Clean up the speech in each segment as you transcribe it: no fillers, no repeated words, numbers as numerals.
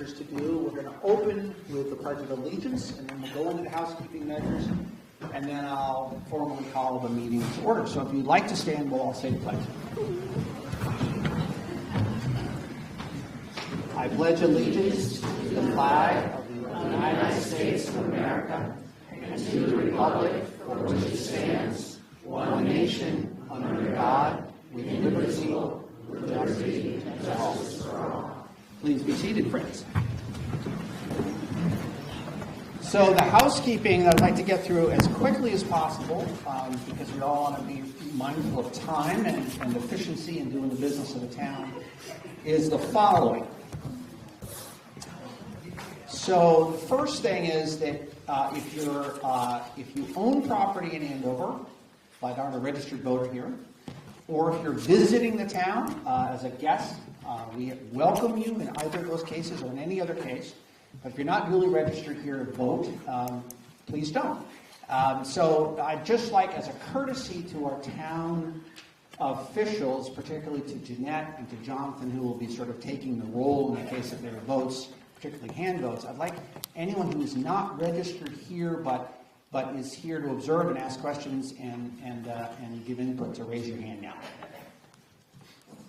To do. We're going to open with the Pledge of Allegiance, and then we'll go into the housekeeping measures, and then I'll formally call the meeting to order. So if you'd like to stand, we'll all say the pledge. I pledge allegiance to the flag of the United States of America and to the republic for which it stands, one nation, under God, with liberty and justice for all. Please be seated, friends. So the housekeeping that I'd like to get through as quickly as possible, because we all want to be mindful of time and efficiency in doing the business of the town, is the following. So the first thing is that if you own property in Andover, but aren't a registered voter here, or if you're visiting the town as a guest, we welcome you in either of those cases or in any other case. But if you're not duly registered here to vote, please don't. So I'd just like, as a courtesy to our town officials, particularly to Jeanette and to Jonathan, who will be sort of taking the role in the case of their votes, particularly hand votes, I'd like anyone who is not registered here but is here to observe and ask questions and give input to raise your hand now.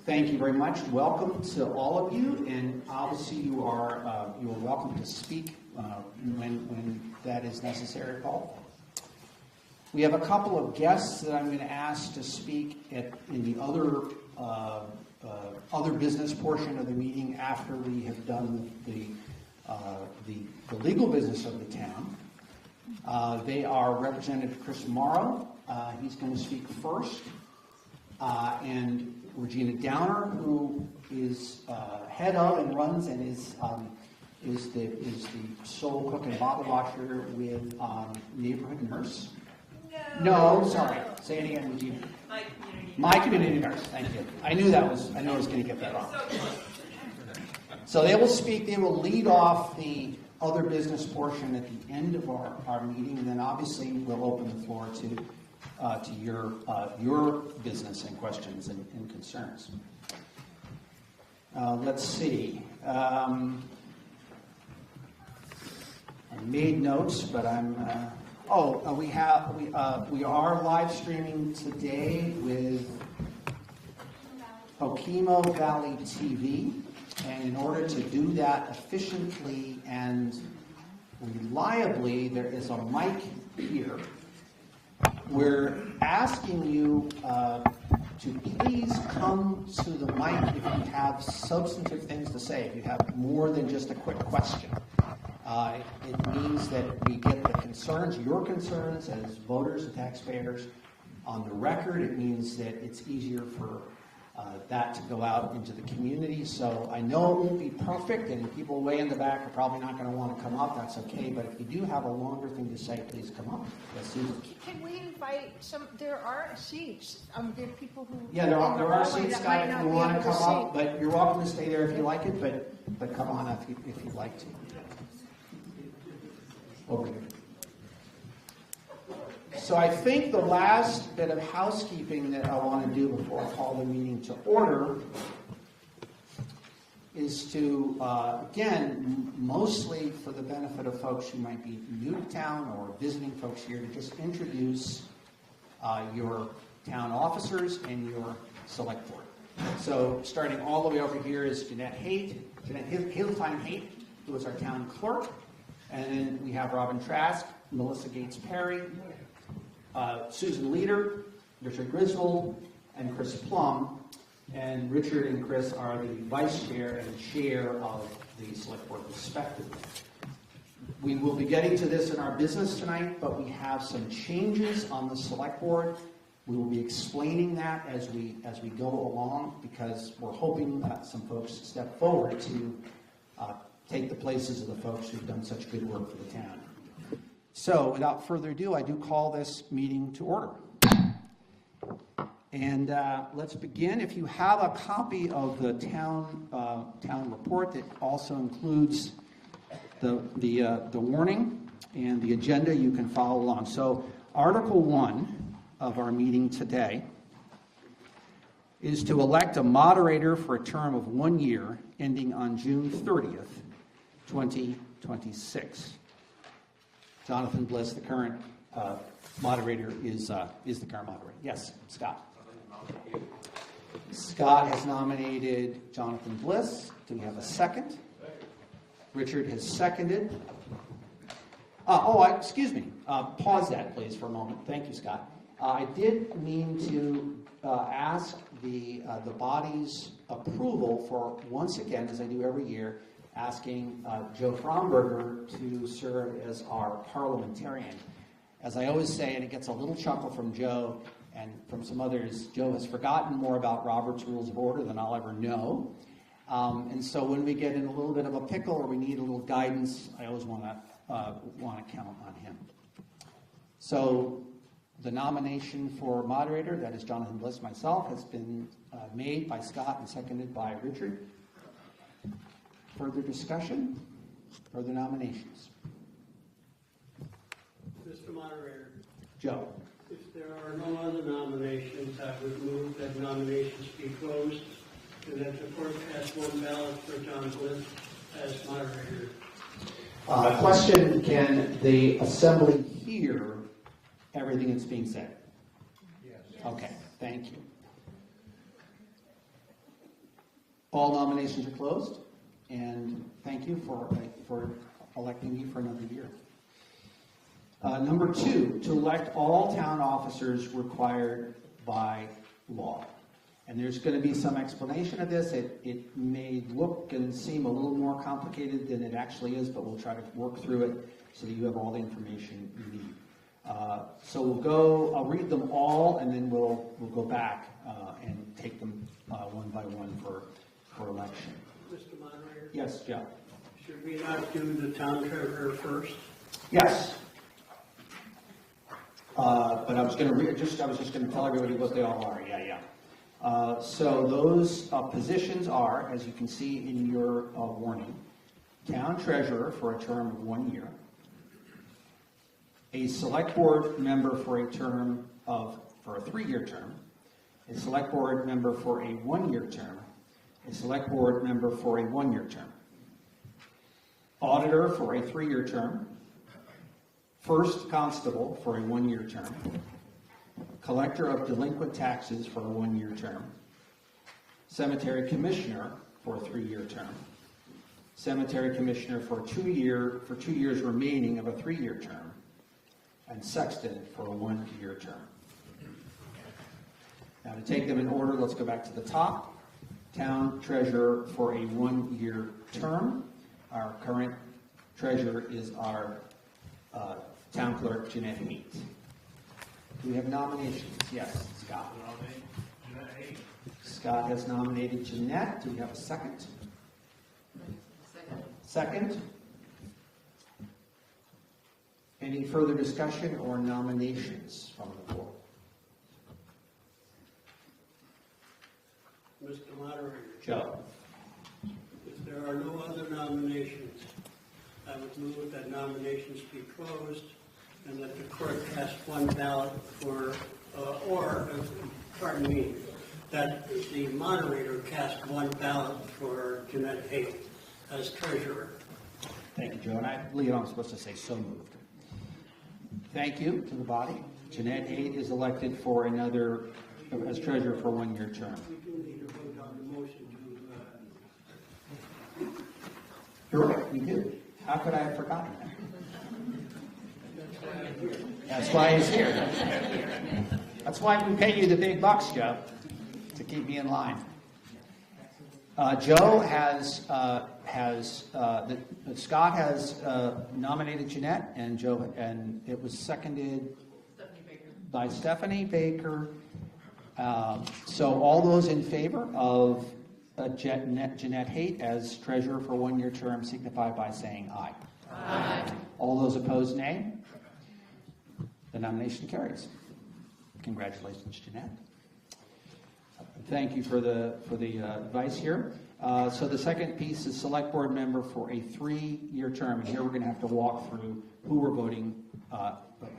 Thank you very much. Welcome to all of you, and obviously you are welcome to speak when that is necessary, Paul. We have a couple of guests that I'm going to ask to speak in the other business portion of the meeting after we have done the legal business of the town. They are Representative Chris Morrow. He's going to speak first, and Regina Downer, who is head of and runs and is the sole cook and bottle washer with Neighborhood Nurse. No, sorry. Say it again, Regina. My Community Nurse. Thank you. I knew I was going to get that wrong. So they will speak. They will lead off the other business portion at the end of our meeting, and then obviously we'll open the floor to your business and questions and concerns. Let's see. I made notes, but we are live streaming today with Okemo Valley TV, and in order to do that efficiently and reliably, there is a mic here. We're asking you to please come to the mic if you have substantive things to say, if you have more than just a quick question. It means that we get the concerns, your concerns as voters and taxpayers on the record. It means that it's easier for that to go out into the community. So I know it won't be perfect, and people way in the back are probably not going to want to come up. That's okay. But if you do have a longer thing to say, please come up. Can we invite some? There are seats. There are people who. Yeah, there are seats, Scott, if you want to come up. But you're welcome to stay there if you like it. But come on up if you'd like to. Over here. So I think the last bit of housekeeping that I want to do before I call the meeting to order is to, again, mostly for the benefit of folks who might be new to town or visiting folks here, to just introduce your town officers and your select board. So starting all the way over here is Jeanette Hildheim-Haight, who is our town clerk. And then we have Robin Trask, Melissa Gates-Perry, Susan Leader, Richard Griswold, and Chris Plum. And Richard and Chris are the vice chair and chair of the select board respectively. We will be getting to this in our business tonight, but we have some changes on the select board. We will be explaining that as we go along, because we're hoping that some folks step forward to take the places of the folks who've done such good work for the town. So, without further ado, I do call this meeting to order. And let's begin. If you have a copy of the town report that also includes the warning and the agenda, you can follow along. So, Article 1 of our meeting today is to elect a moderator for a term of 1 year ending on June 30th, 2026. Jonathan Bliss, the current moderator, is the current moderator. Yes, Scott. Scott has nominated Jonathan Bliss. Do we have a second? Richard has seconded. Excuse me. Pause that, please, for a moment. Thank you, Scott. I did mean to ask the body's approval for, once again, as I do every year, asking Joe Fromberger to serve as our parliamentarian. As I always say, and it gets a little chuckle from Joe and from some others, Joe has forgotten more about Robert's Rules of Order than I'll ever know. And so when we get in a little bit of a pickle or we need a little guidance, I always want to count on him. So the nomination for moderator, that is Jonathan Bliss, myself, has been made by Scott and seconded by Richard. Further discussion? Further nominations? Mr. Moderator, Joe. if there are no other nominations, I would move that nominations be closed and that the court cast one ballot for John Bliss as moderator. Question, can the assembly hear everything that's being said? Yes. Okay, thank you. All nominations are closed, and thank you for electing me for another year. Number 2, to elect all town officers required by law. And there's going to be some explanation of this. It may look and seem a little more complicated than it actually is, but we'll try to work through it so that you have all the information you need. So I'll read them all, and then we'll go back and take them one by one for election. Mr. Moderator? Yes, Joe. Should we not do the town treasurer first? Yes. But I was just going to tell everybody what they all are. Yeah. So those positions are, as you can see in your warning, town treasurer for a term of 1 year, a select board member for a 3-year term, a select board member for a 1-year term, a select board member for a 1-year term, auditor for a 3-year term, first constable for a 1-year term, collector of delinquent taxes for a 1-year term, cemetery commissioner for a 3-year term, cemetery commissioner for 2 years remaining of a 3-year term, and sexton for a 1-year term. Now to take them in order, let's go back to the top. Town treasurer for a 1-year term. Our current treasurer is our town clerk, Jeanette Haight. Do we have nominations? Yes, Scott. Scott has nominated Jeanette. Do we have a second? Second? Any further discussion or nominations from the board? Mr. Moderator? Joe. If there are no other nominations, I would move that nominations be closed and that the court cast one ballot that the moderator cast one ballot for Jeanette Haight as treasurer. Thank you, Joe. And I believe I'm supposed to say so moved. Thank you to the body. Jeanette Haight is elected for as treasurer for a 1-year term. We do need to vote on the motion to... You're right, we do. How could I have forgotten that? That's why he's here. That's why we pay you the big bucks, Joe, to keep me in line. Joe Scott has nominated Jeanette, and it was seconded by Stephanie Baker. So all those in favor of Jeanette Haight as treasurer for a 1-year term signify by saying aye. Aye. All those opposed, nay. The nomination carries. Congratulations, Jeanette. Thank you for the advice here. So the second piece is select board member for a 3-year term, and here we're going to have to walk through who we're voting,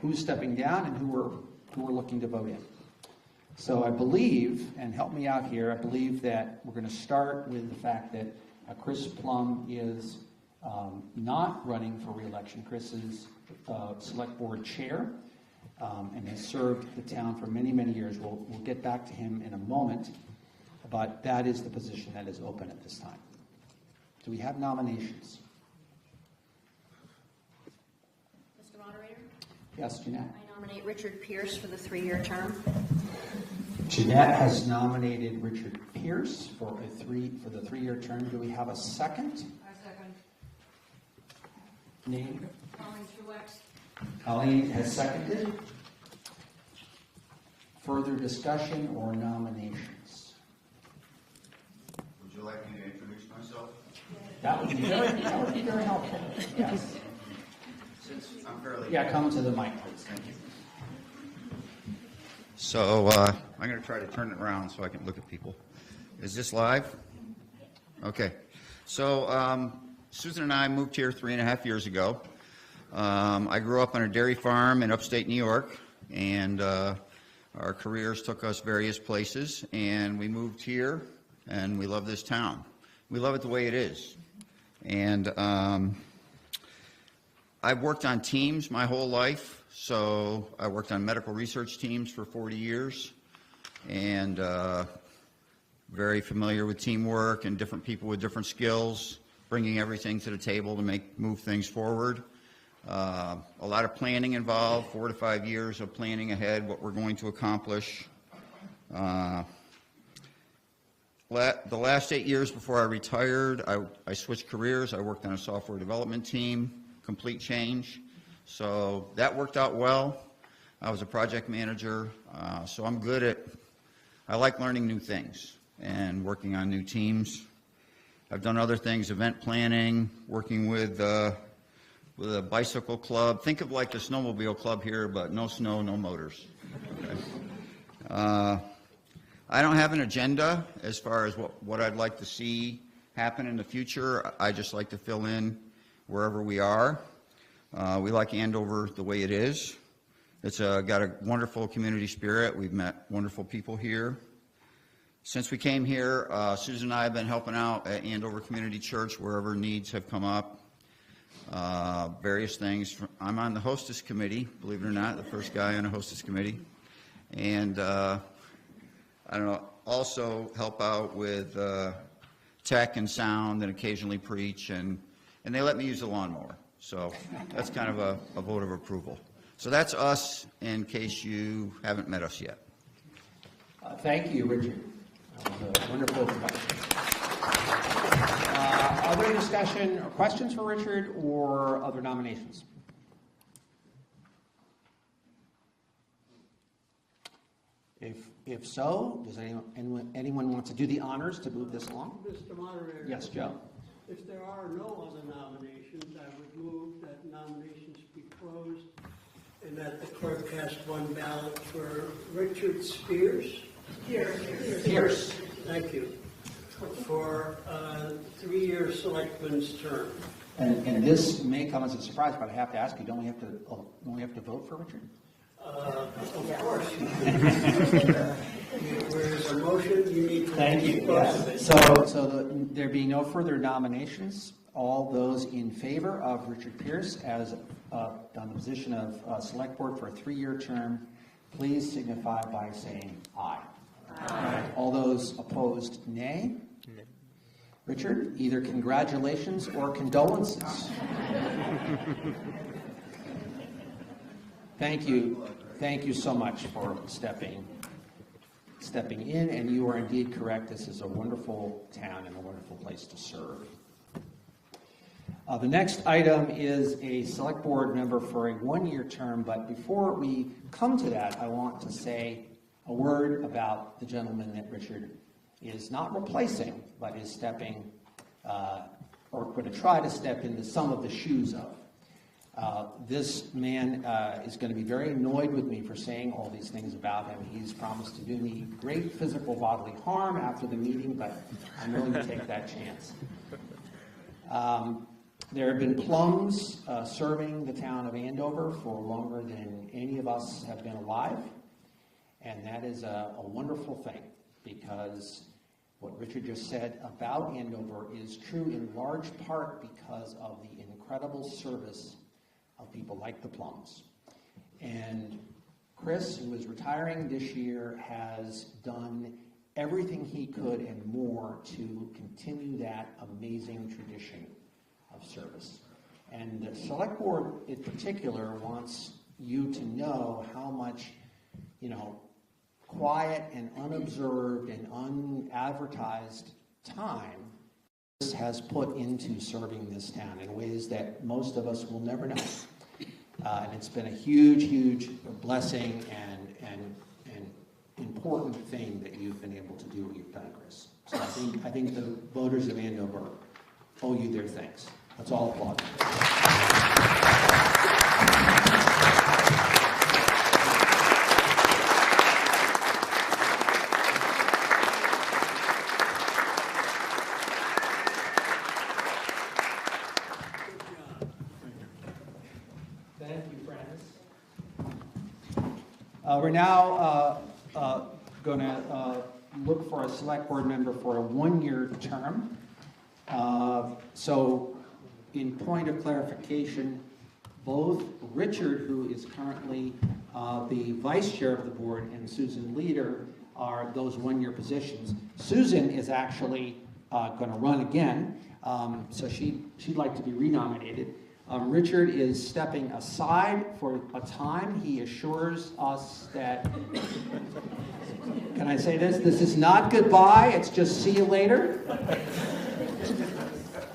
who's stepping down, and who we're looking to vote in. So I believe, and help me out here, I believe that we're going to start with the fact that Chris Plum is not running for re-election. Chris is select board chair and has served the town for many, many years. We'll get back to him in a moment, but that is the position that is open at this time. Do we have nominations? Mr. Moderator? Yes, Jeanette. I nominate Richard Pierce for the 3-year term. Jeanette has nominated Richard Pierce for the 3-year term. Do we have a second? I second. Name? Colleen Truex. Colleen has seconded. Further discussion or nominations? Would you like me to introduce myself? That would be very helpful. Yes. Since I'm fairly... Yeah, come to the mic, please. Thank you. So I'm going to try to turn it around so I can look at people. Is this live? Okay. So Susan and I moved here 3.5 years ago. I grew up on a dairy farm in upstate New York, and our careers took us various places, and we moved here, and we love this town. We love it the way it is. And I've worked on teams my whole life, so I worked on medical research teams for 40 years, and very familiar with teamwork and different people with different skills, bringing everything to the table to move things forward. A lot of planning involved, 4 to 5 years of planning ahead what we're going to accomplish. The last 8 years before I retired, I switched careers. I worked on a software development team, complete change. So that worked out well. I was a project manager, so I'm good at, I like learning new things and working on new teams. I've done other things, event planning, working with a bicycle club. Think of like the snowmobile club here, but no snow, no motors. Okay. I don't have an agenda as far as what I'd like to see happen in the future. I just like to fill in wherever we are. We like Andover the way it is. It's got a wonderful community spirit. We've met wonderful people here. Since we came here, Susan and I have been helping out at Andover Community Church wherever needs have come up. Various things. I'm on the hostess committee, believe it or not, the first guy on a hostess committee. And I don't know, also help out with tech and sound and occasionally preach, and they let me use the lawnmower. So that's kind of a vote of approval. So that's us, in case you haven't met us yet. Thank you, Richard. That was a wonderful introduction. Other discussion or questions for Richard or other nominations? If so, does anyone want to do the honors to move this along? Mr. Moderator? Yes, Joe. If there are no other nominations, I would move that nominations be closed and that the clerk cast one ballot for Richard Spears. Pierce. Thank you. For a 3-year selectman's term. And this may come as a surprise, but I have to ask you, don't we have to vote for Richard? Of course. Whereas a motion, you need to... Thank you. Yes. So there being no further nominations, all those in favor of Richard Pierce as on the position of Select Board for a 3-year term, please signify by saying aye. Aye. All those opposed, nay. Richard, either congratulations or condolences. Thank you so much for stepping in, and you are indeed correct. This is a wonderful town and a wonderful place to serve. The next item is a select board member for a 1-year term, but before we come to that, I want to say a word about the gentleman that Richard is not replacing, but is stepping, or going to try to step into some of the shoes of. This man is going to be very annoyed with me for saying all these things about him. He's promised to do me great physical bodily harm after the meeting, but I'm willing to take that chance. There have been plums serving the town of Andover for longer than any of us have been alive, and that is a wonderful thing, because what Richard just said about Andover is true in large part because of the incredible service of people like the Plums. And Chris, who is retiring this year, has done everything he could and more to continue that amazing tradition of service. And the select board in particular wants you to know how much, quiet and unobserved and unadvertised time this has put into serving this town in ways that most of us will never know. And it's been a huge, huge blessing and important thing that you've been able to do what you've done, Chris. So I think the voters of Andover owe you their thanks. Let's all applaud. Thank you, Francis. We're now going to look for a select board member for a one-year term. So, in point of clarification, both Richard, who is currently the vice chair of the board, and Susan Leader are those one-year positions. Susan is actually going to run again, so she'd like to be renominated. Richard is stepping aside for a time. He assures us that, can I say this? This is not goodbye, it's just see you later.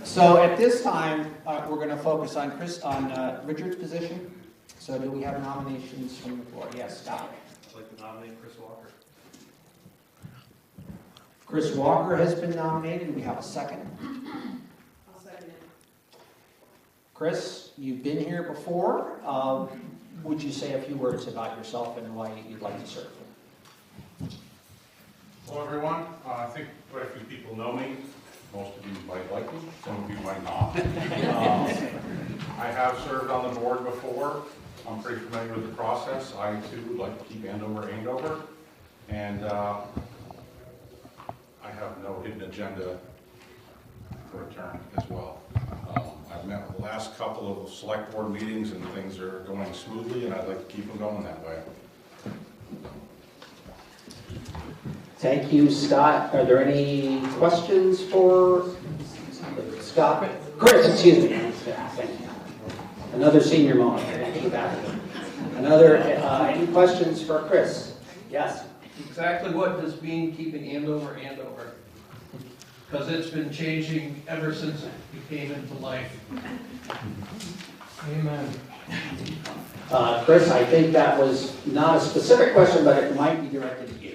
So at this time, we're going to focus on Richard's position. So do we have nominations from the floor? Yes, Scott. I'd like to nominate Chris Walker. Chris Walker has been nominated. We have a second. I'll second it. Chris, you've been here before. Would you say a few words about yourself and why you'd like to serve? Hello, everyone. I think quite a few people know me. Most of you might like me, some of you might not. I have served on the board before. I'm pretty familiar with the process. I, too, would like to keep Andover, and I have no hidden agenda for a term as well. I've met with the last couple of select board meetings, and things are going smoothly, and I'd like to keep them going that way. Thank you, Scott. Are there any questions for Scott? Chris, excuse me. Thank you. Another senior moment. Any questions for Chris? Yes? Exactly what does mean keeping Andover, Andover? Because it's been changing ever since it came into life. Amen. Chris, I think that was not a specific question, but it might be directed at you.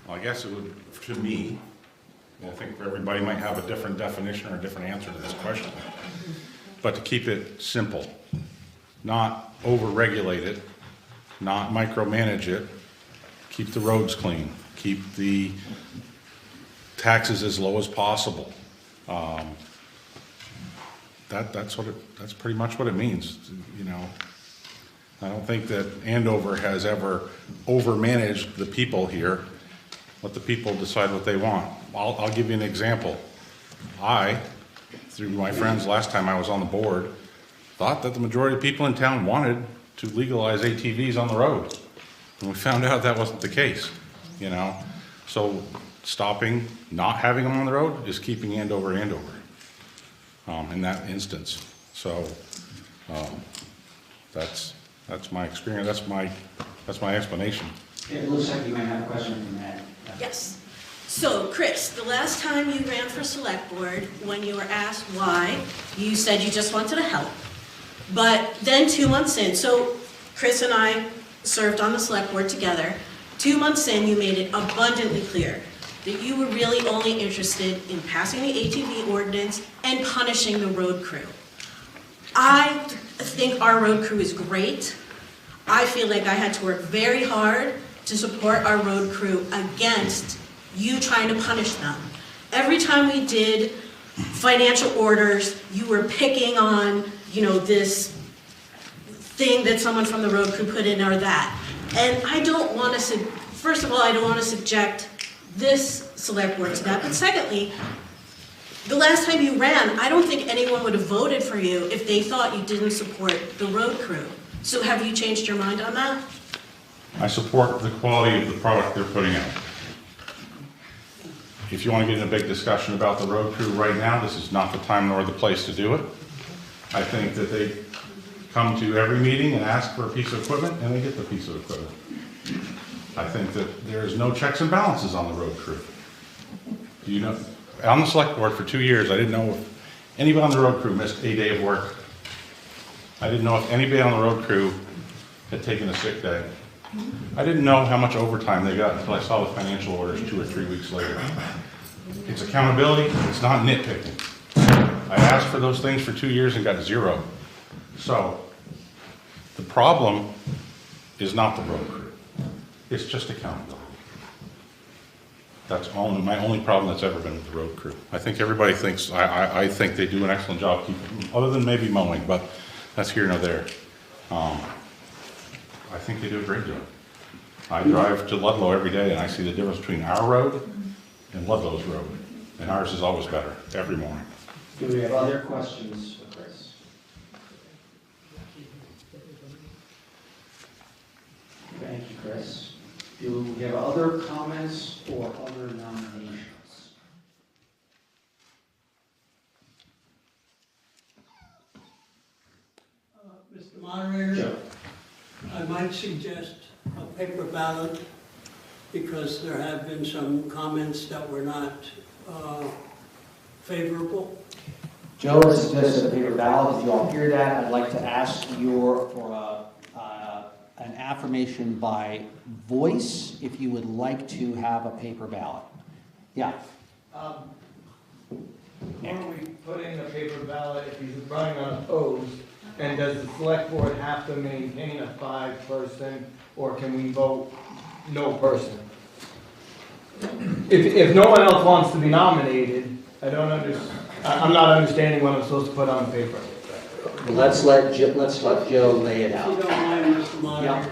Well, I guess it would, to me, and I think everybody might have a different definition or a different answer to this question, but to keep it simple, not over-regulate it, not micromanage it, keep the roads clean, keep the taxes as low as possible. That's pretty much what it means, I don't think that Andover has ever overmanaged the people here. Let the people decide what they want. I'll give you an example. I, through my friends last time I was on the board, thought that the majority of people in town wanted to legalize ATVs on the road. And we found out that wasn't the case, So stopping, not having them on the road is keeping Andover, in that instance. So that's my experience. That's my explanation. It looks like you might have a question from Matt. Yes. So, Chris, the last time you ran for select board, when you were asked why, you said you just wanted to help. But then 2 months in, so Chris and I served on the select board together. 2 months in, you made it abundantly clear that you were really only interested in passing the ATV ordinance and punishing the road crew. I think our road crew is great. I feel like I had to work very hard to support our road crew against you trying to punish them. Every time we did financial orders, you were picking on, this thing that someone from the road crew put in or that. And I don't want to, first of all, I don't want to subject this select board to that. But secondly, the last time you ran, I don't think anyone would have voted for you if they thought you didn't support the road crew. So have you changed your mind on that? I support the quality of the product they're putting out. If you want to get in a big discussion about the road crew right now, this is not the time nor the place to do it. I think that they come to every meeting and ask for a piece of equipment, and they get the piece of equipment. I think that there's no checks and balances on the road crew. Do you know, on the select board for 2 years, I didn't know if anybody on the road crew missed a day of work. I didn't know if anybody on the road crew had taken a sick day. I didn't know how much overtime they got until I saw the financial orders 2 or 3 weeks later. It's accountability, it's not nitpicking. I asked for those things for 2 years and got 0. So, the problem is not the road crew. It's just accountability. That's my only problem that's ever been with the road crew. I think everybody thinks, I think they do an excellent job keeping, other than maybe mowing, but that's here nor there. I think they do a great job. I drive to Ludlow every day and I see the difference between our road and Ludlow's road. And ours is always better, every morning. Do we have other questions for Chris? Thank you, Chris. Do we have other comments or other nominations? Mr. Moderator? Joe. I might suggest a paper ballot because there have been some comments that were not favorable. Joe has suggested a paper ballot. If you all hear that, I'd like to ask for an affirmation by voice if you would like to have a paper ballot. Yeah. Are we putting a paper ballot if he's running unopposed? And does the select board have to maintain a 5-person, or can we vote no person? If no one else wants to be nominated, I'm not understanding what I'm supposed to put on paper. Let's let Joe lay it If out. you don't mind, Mr. Moderator, Yeah.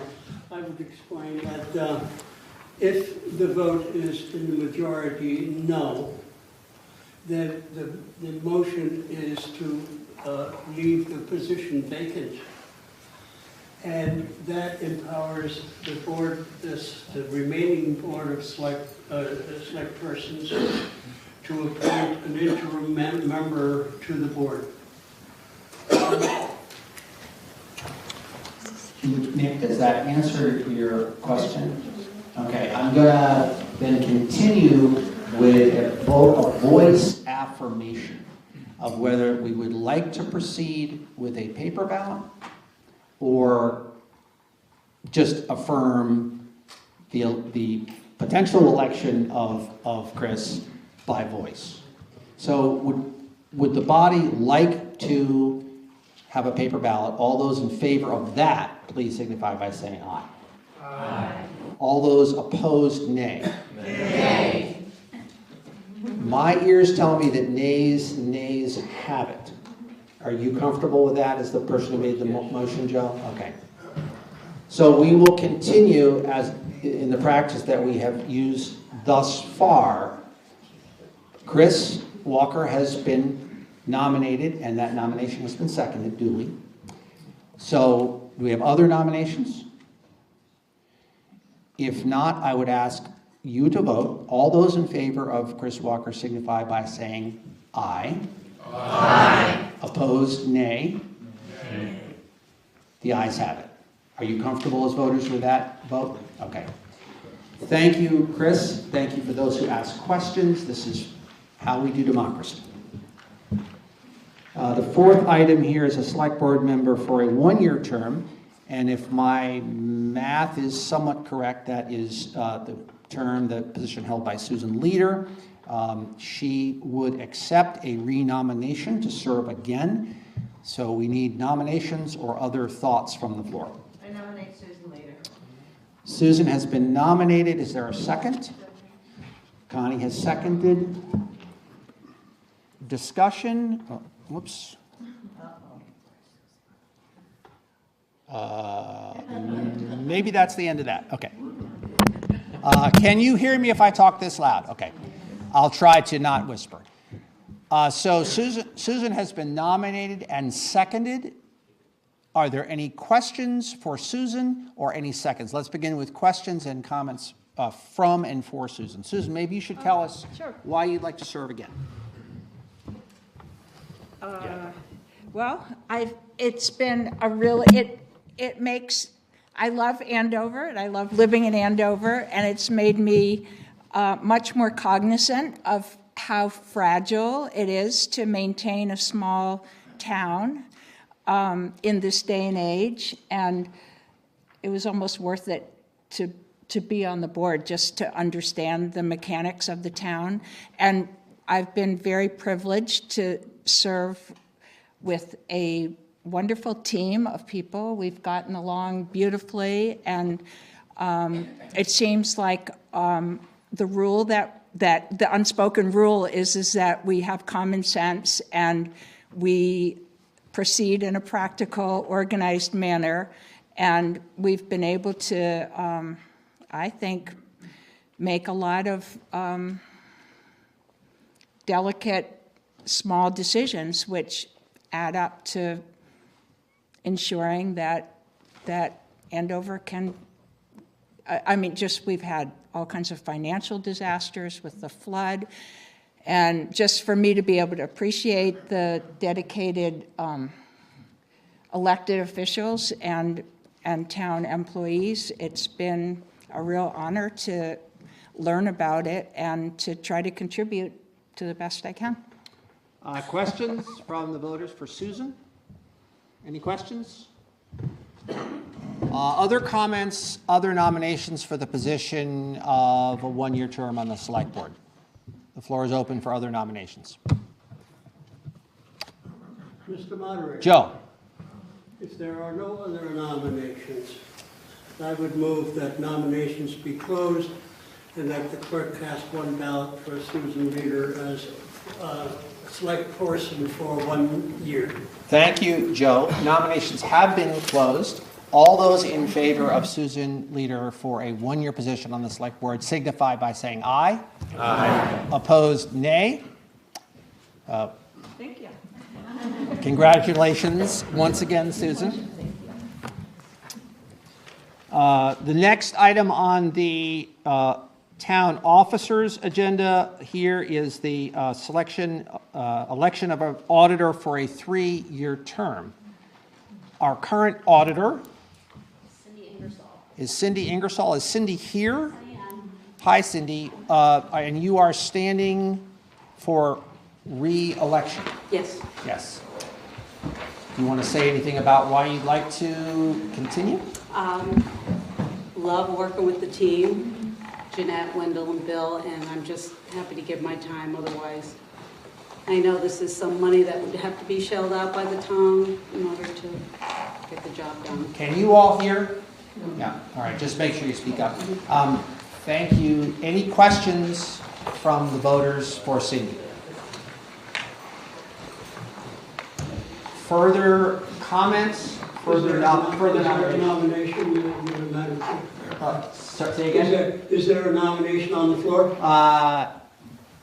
I would explain that if the vote is in the majority no, then the motion is to leave the position vacant. And that empowers the board, the remaining board of select persons to appoint an interim member to the board. Nick, does that answer your question? Okay, I'm gonna then continue with a voice affirmation of whether we would like to proceed with a paper ballot or just affirm the potential election of Chris by voice. So would the body like to have a paper ballot? All those in favor of that, please signify by saying aye. Aye. All those opposed, nay. Nay. My ears tell me that nays have it. Are you comfortable with that as the person who made the motion, Joe? Okay. So we will continue as in the practice that we have used thus far. Chris Walker has been nominated, and that nomination has been seconded duly. So do we have other nominations? If not, I would ask you to vote. All those in favor of Chris Walker signify by saying aye. Aye. Opposed, nay. Nay. The ayes have it. Are you comfortable as voters with that vote? Okay. Thank you, Chris. Thank you for those who asked questions. This is how we do democracy. The fourth item here is a select board member for a one-year term. And if my math is somewhat correct, that is the position held by Susan Leader. She would accept a renomination to serve again. So we need nominations or other thoughts from the floor. I nominate Susan Leader. Susan has been nominated. Is there a second? Connie has seconded. Discussion? Oh, whoops. Maybe that's the end of that. Okay. Can you hear me if I talk this loud? Okay. I'll try to not whisper. So Susan has been nominated and seconded. Are there any questions for Susan or any seconds? Let's begin with questions and comments from and for Susan. Susan, maybe you should tell us Sure. why you'd like to serve again. Well, it's been a real, it makes, I love Andover, and I love living in Andover, and it's made me much more cognizant of how fragile it is to maintain a small town in this day and age, and it was almost worth it to be on the board just to understand the mechanics of the town. And I've been very privileged to serve with a wonderful team of people. We've gotten along beautifully, and it seems like the rule that the unspoken rule is that we have common sense and we proceed in a practical, organized manner, and we've been able to, I think, make a lot of delicate, small decisions which add up to ensuring that Andover can, I mean, just we've had all kinds of financial disasters with the flood, and just for me to be able to appreciate the dedicated elected officials and town employees, it's been a real honor to learn about it and to try to contribute to the best I can. Questions from the voters for Susan? Any questions? Other comments, other nominations for the position of a one-year term on the select board? The floor is open for other nominations. Mr. Moderator. Joe. If there are no other nominations, I would move that nominations be closed and that the clerk cast one ballot for Susan Reeder as select person for 1 year. Thank you, Joe. Nominations have been closed. All those in favor of Susan Leader for a one-year position on the select board signify by saying aye. Aye. Opposed, nay. Thank you. Congratulations once again, Susan. The next item on the town officers agenda here is the election of an auditor for a 3-year term. Our current auditor is Cindy Ingersoll. Is Cindy here? I am. Hi, Cindy. And you are standing for re-election? Yes. Yes. Do you want to say anything about why you'd like to continue? Love working with the team, Jeanette, Wendell, and Bill, and I'm just happy to give my time otherwise. I know this is some money that would have to be shelled out by the town in order to get the job done. Can you all hear? Yeah, all right, just make sure you speak up. Thank you. Any questions from the voters for Cindy? Further comments? Further nominations? Nomination, Madam Chair. Say again? Is there a nomination on the floor?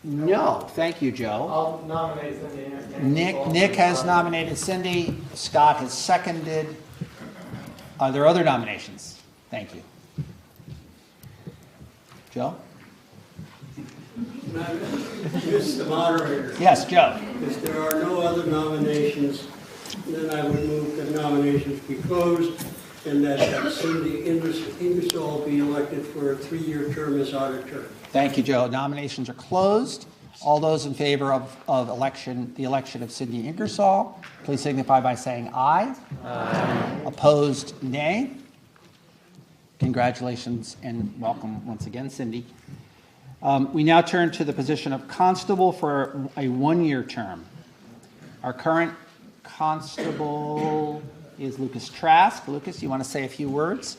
No, thank you, Joe. I'll nominate Cindy. Nick has nominated Cindy. Scott has seconded. Are there other nominations? Thank you. Joe? Mr. Moderator. Yes, Joe. If there are no other nominations, then I would move that nominations be closed and that Cindy Ingersoll be elected for a 3-year term as auditor. Thank you, Joe. Nominations are closed. All those in favor of the election of Cindy Ingersoll, please signify by saying aye. Aye. Opposed, nay. Congratulations and welcome once again, Cindy. We now turn to the position of constable for a 1-year term. Our current constable is Lucas Trask. Lucas, you want to say a few words?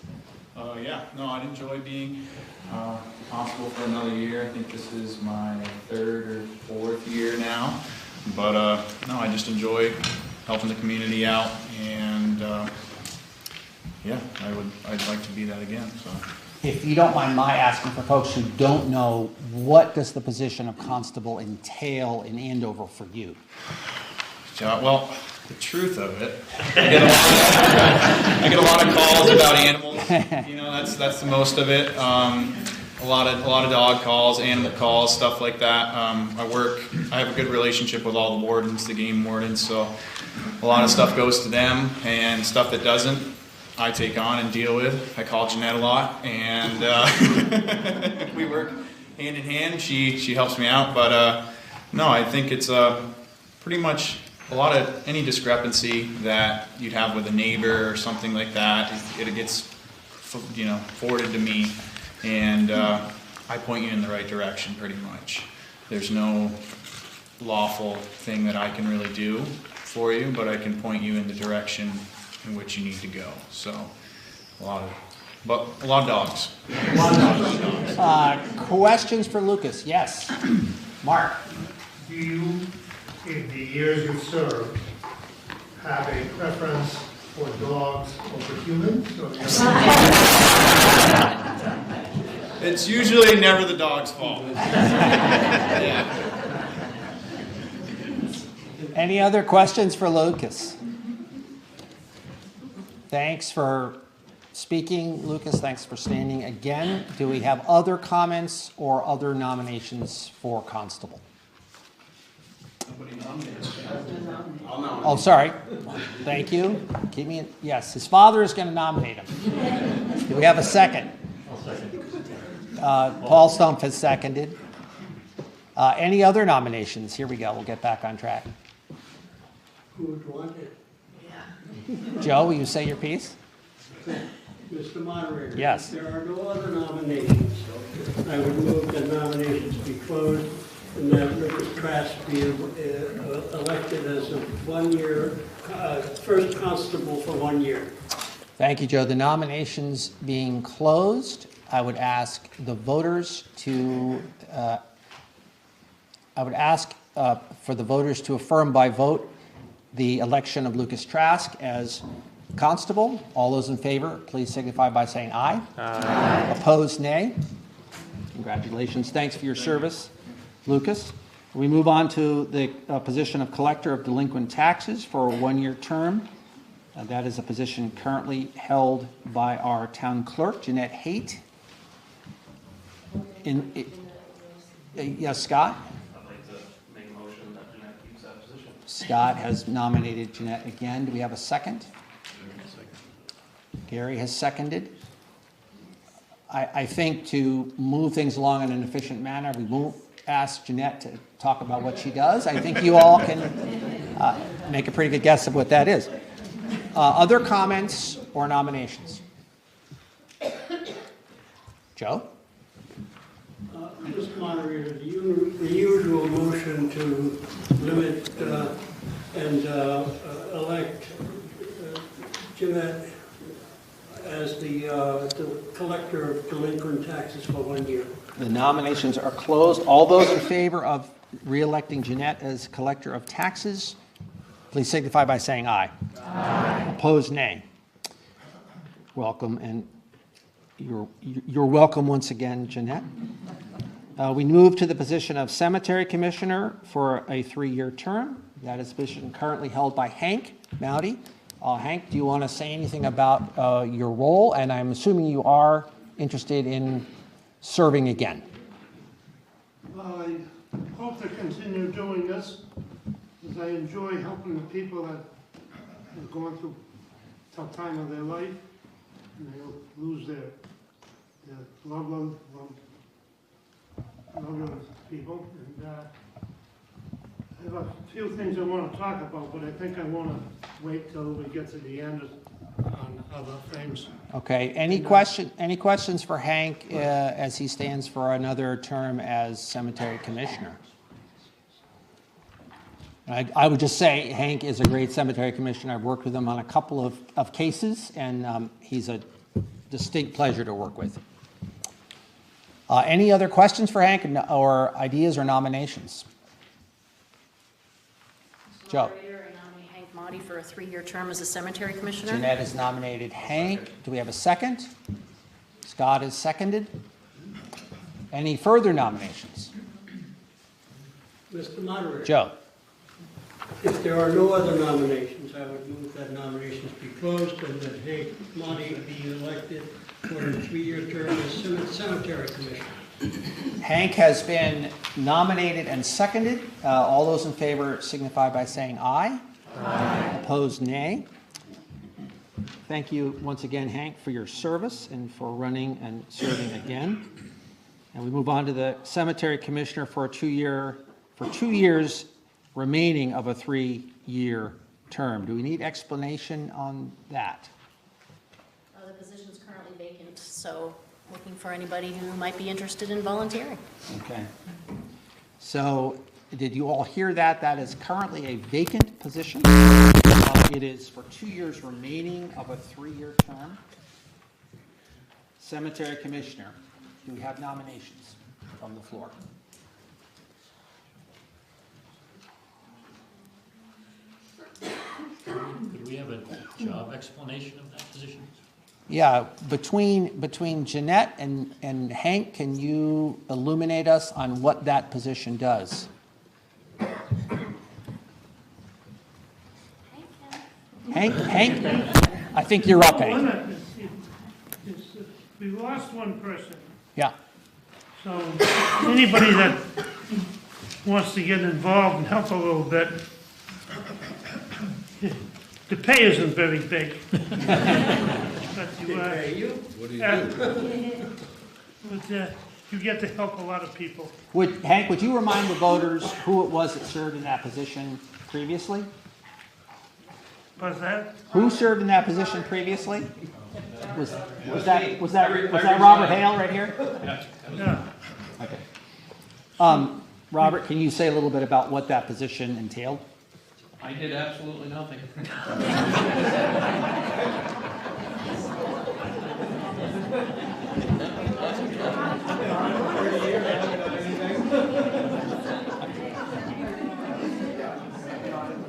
Yeah, no, I'd enjoy being constable for another year. I think this is my 3rd or 4th year now. But no, I just enjoy helping the community out, and yeah, I'd like to be that again. So if you don't mind my asking for folks who don't know, what does the position of constable entail in Andover for you? Well, the truth of it, I get a lot of calls about animals. You know, that's the most of it. A lot of dog calls, animal calls, stuff like that. I have a good relationship with all the wardens, the game wardens, so a lot of stuff goes to them, and stuff that doesn't, I take on and deal with. I call Jeanette a lot, and we work hand in hand. She helps me out, but no, I think it's pretty much a lot of any discrepancy that you'd have with a neighbor or something like that. It gets forwarded to me, and I point you in the right direction pretty much. There's no lawful thing that I can really do for you, but I can point you in the direction in which you need to go. So a lot of dogs. Questions for Lucas? Yes. Mark. Do you, in the years you've served, have a preference for dogs over humans? Or the other? It's usually never the dog's fault. Yeah. Any other questions for Lucas? Thanks for speaking, Lucas. Thanks for standing again. Do we have other comments or other nominations for constable? Oh, sorry. Thank you. Keep me in. Yes, his father is going to nominate him. Do we have a second? I'll second. Paul Stumpf has seconded. Any other nominations? Here we go. We'll get back on track. Who would want it? Joe, will you say your piece? Mr. Moderator? Yes. If there are no other nominations, I would move that nominations be closed and that Lucas Trask be elected as a one-year, first constable for 1 year. Thank you, Joe. The nominations being closed, I would ask the voters to, for the voters to affirm by vote the election of Lucas Trask as constable. All those in favor, please signify by saying aye. Aye. Opposed, nay. Congratulations. Thanks for your service, Lucas. We move on to the position of collector of delinquent taxes for a 1-year term. That is a position currently held by our town clerk, Jeanette Haight. Yes, Scott? I'd like to make a motion that Jeanette keeps that position. Scott has nominated Jeanette again. Do we have a second? Gary has seconded. I think to move things along in an efficient manner, we won't ask Jeanette to talk about what she does. I think you all can make a pretty good guess of what that is. Other comments or nominations? Joe? Mr. Moderator, the usual motion to limit and elect Jeanette as the collector of delinquent taxes for 1 year. The nominations are closed. All those in favor of re-electing Jeanette as collector of taxes, please signify by saying aye. Aye. Opposed, nay. Welcome, and you're welcome once again, Jeanette. We move to the position of cemetery commissioner for a 3-year term. That is a position currently held by Hank Mowdy. Hank, do you want to say anything about your role? And I'm assuming you are interested in serving again. I hope to continue doing this, as I enjoy helping the people that are going through a tough time of their life, and they lose their loved ones, people. And I have a few things I want to talk about, but I think I want to wait till we get to the end on other things. Okay. Any questions for Hank as he stands for another term as cemetery commissioner? I would just say Hank is a great cemetery commissioner. I've worked with him on a couple of cases, and he's a distinct pleasure to work with. Any other questions for Hank or ideas or nominations? Joe. Moderator, I nominate Hank Motti for a 3-year term as a cemetery commissioner. Jeanette has nominated Hank. Do we have a second? Scott is seconded. Any further nominations? Mr. Moderator. Joe? If there are no other nominations, I would move that nominations be closed and that Hank Monty be elected for a 3-year term as Cemetery Commissioner. Hank has been nominated and seconded. All those in favor signify by saying aye. Aye. Opposed, nay. Thank you once again, Hank, for your service and for running and serving again. And we move on to the Cemetery Commissioner for 2 years remaining of a 3-year term. Do we need explanation on that? The position is currently vacant, so looking for anybody who might be interested in volunteering. Okay. So, did you all hear that? That is currently a vacant position. It is for 2 years remaining of a 3-year term. Cemetery Commissioner, do we have nominations from the floor? Could we have a job explanation of that position? Yeah, between Jeanette and Hank, can you illuminate us on what that position does? Hank, I think you're up, Hank. We lost one person, Yeah, so anybody that wants to get involved and help a little bit, the pay isn't very big. But you get to help a lot of people. Hank, would you remind the voters who it was that served in that position previously? What's that? Who served in that position previously? Was that Robert Hale right here? Yeah. Okay. Robert, can you say a little bit about what that position entailed? I did absolutely nothing.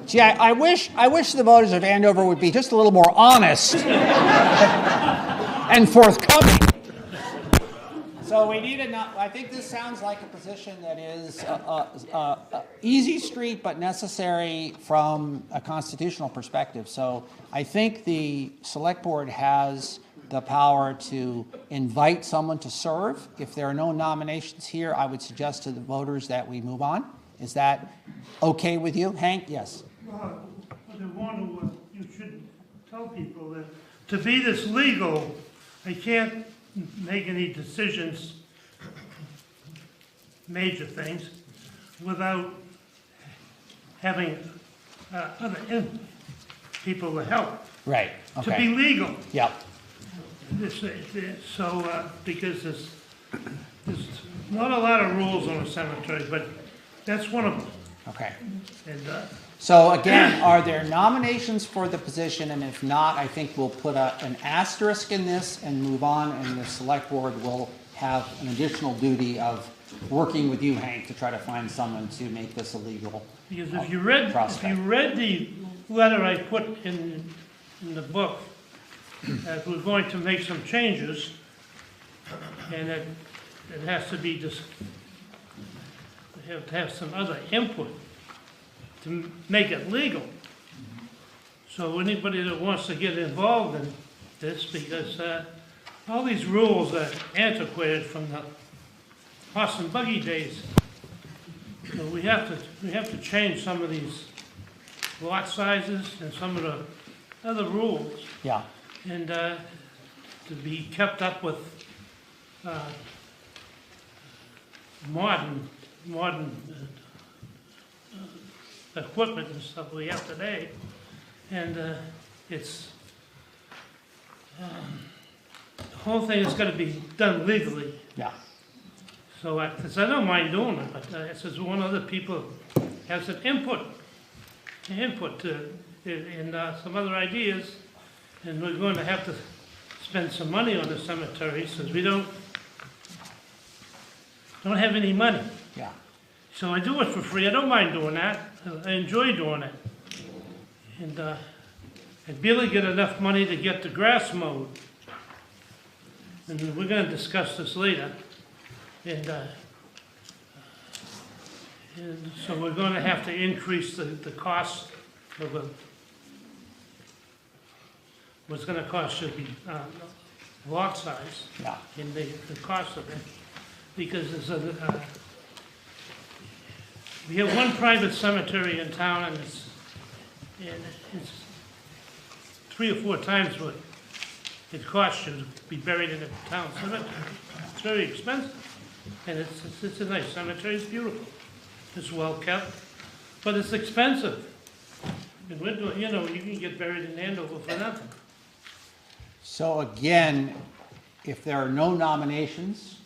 Gee, I wish the voters of Andover would be just a little more honest and forthcoming. So we need I think this sounds like a position that is easy street but necessary from a constitutional perspective. So I think the select board has the power to invite someone to serve. If there are no nominations here, I would suggest to the voters that we move on. Is that okay with you, Hank? Yes. Well, you should tell people that to be this legal, I can't make any decisions, major things, without having other people to help. Right. Okay. To be legal. Yep. Because there's not a lot of rules on a cemetery, but that's one of them. Okay. And So again, are there nominations for the position? And if not, I think we'll put an asterisk in this and move on, and the select board will have an additional duty of working with you, Hank, to try to find someone to make this a legal because if you read the letter I put in the book, that we're going to make some changes, and it has to be just, we have to have some other input to make it legal. So anybody that wants to get involved in this, because all these rules are antiquated from the horse and buggy days. So we have to change some of these lot sizes and some of the other rules. Yeah. And to be kept up with modern equipment and stuff we have today. And it's the whole thing is going to be done legally. Yeah. So I don't mind doing it, but it says one other people have some input to and some other ideas, and we're going to have to spend some money on the cemetery since we don't have any money. Yeah. So I do it for free. I don't mind doing that. I enjoy doing it. And I barely get enough money to get the grass mowed. and we're gonna discuss this later, and so we're gonna have to increase the cost of what's gonna cost you the lot size. Yeah. And the cost of it, because we have one private cemetery in town, and it's 3 or 4 times what it costs you to be buried in a town cemetery. It's very expensive, and it's a nice cemetery, it's beautiful. It's well kept, but it's expensive. And we're doing, you know, you can get buried in Andover for nothing. So again, if there are no nominations,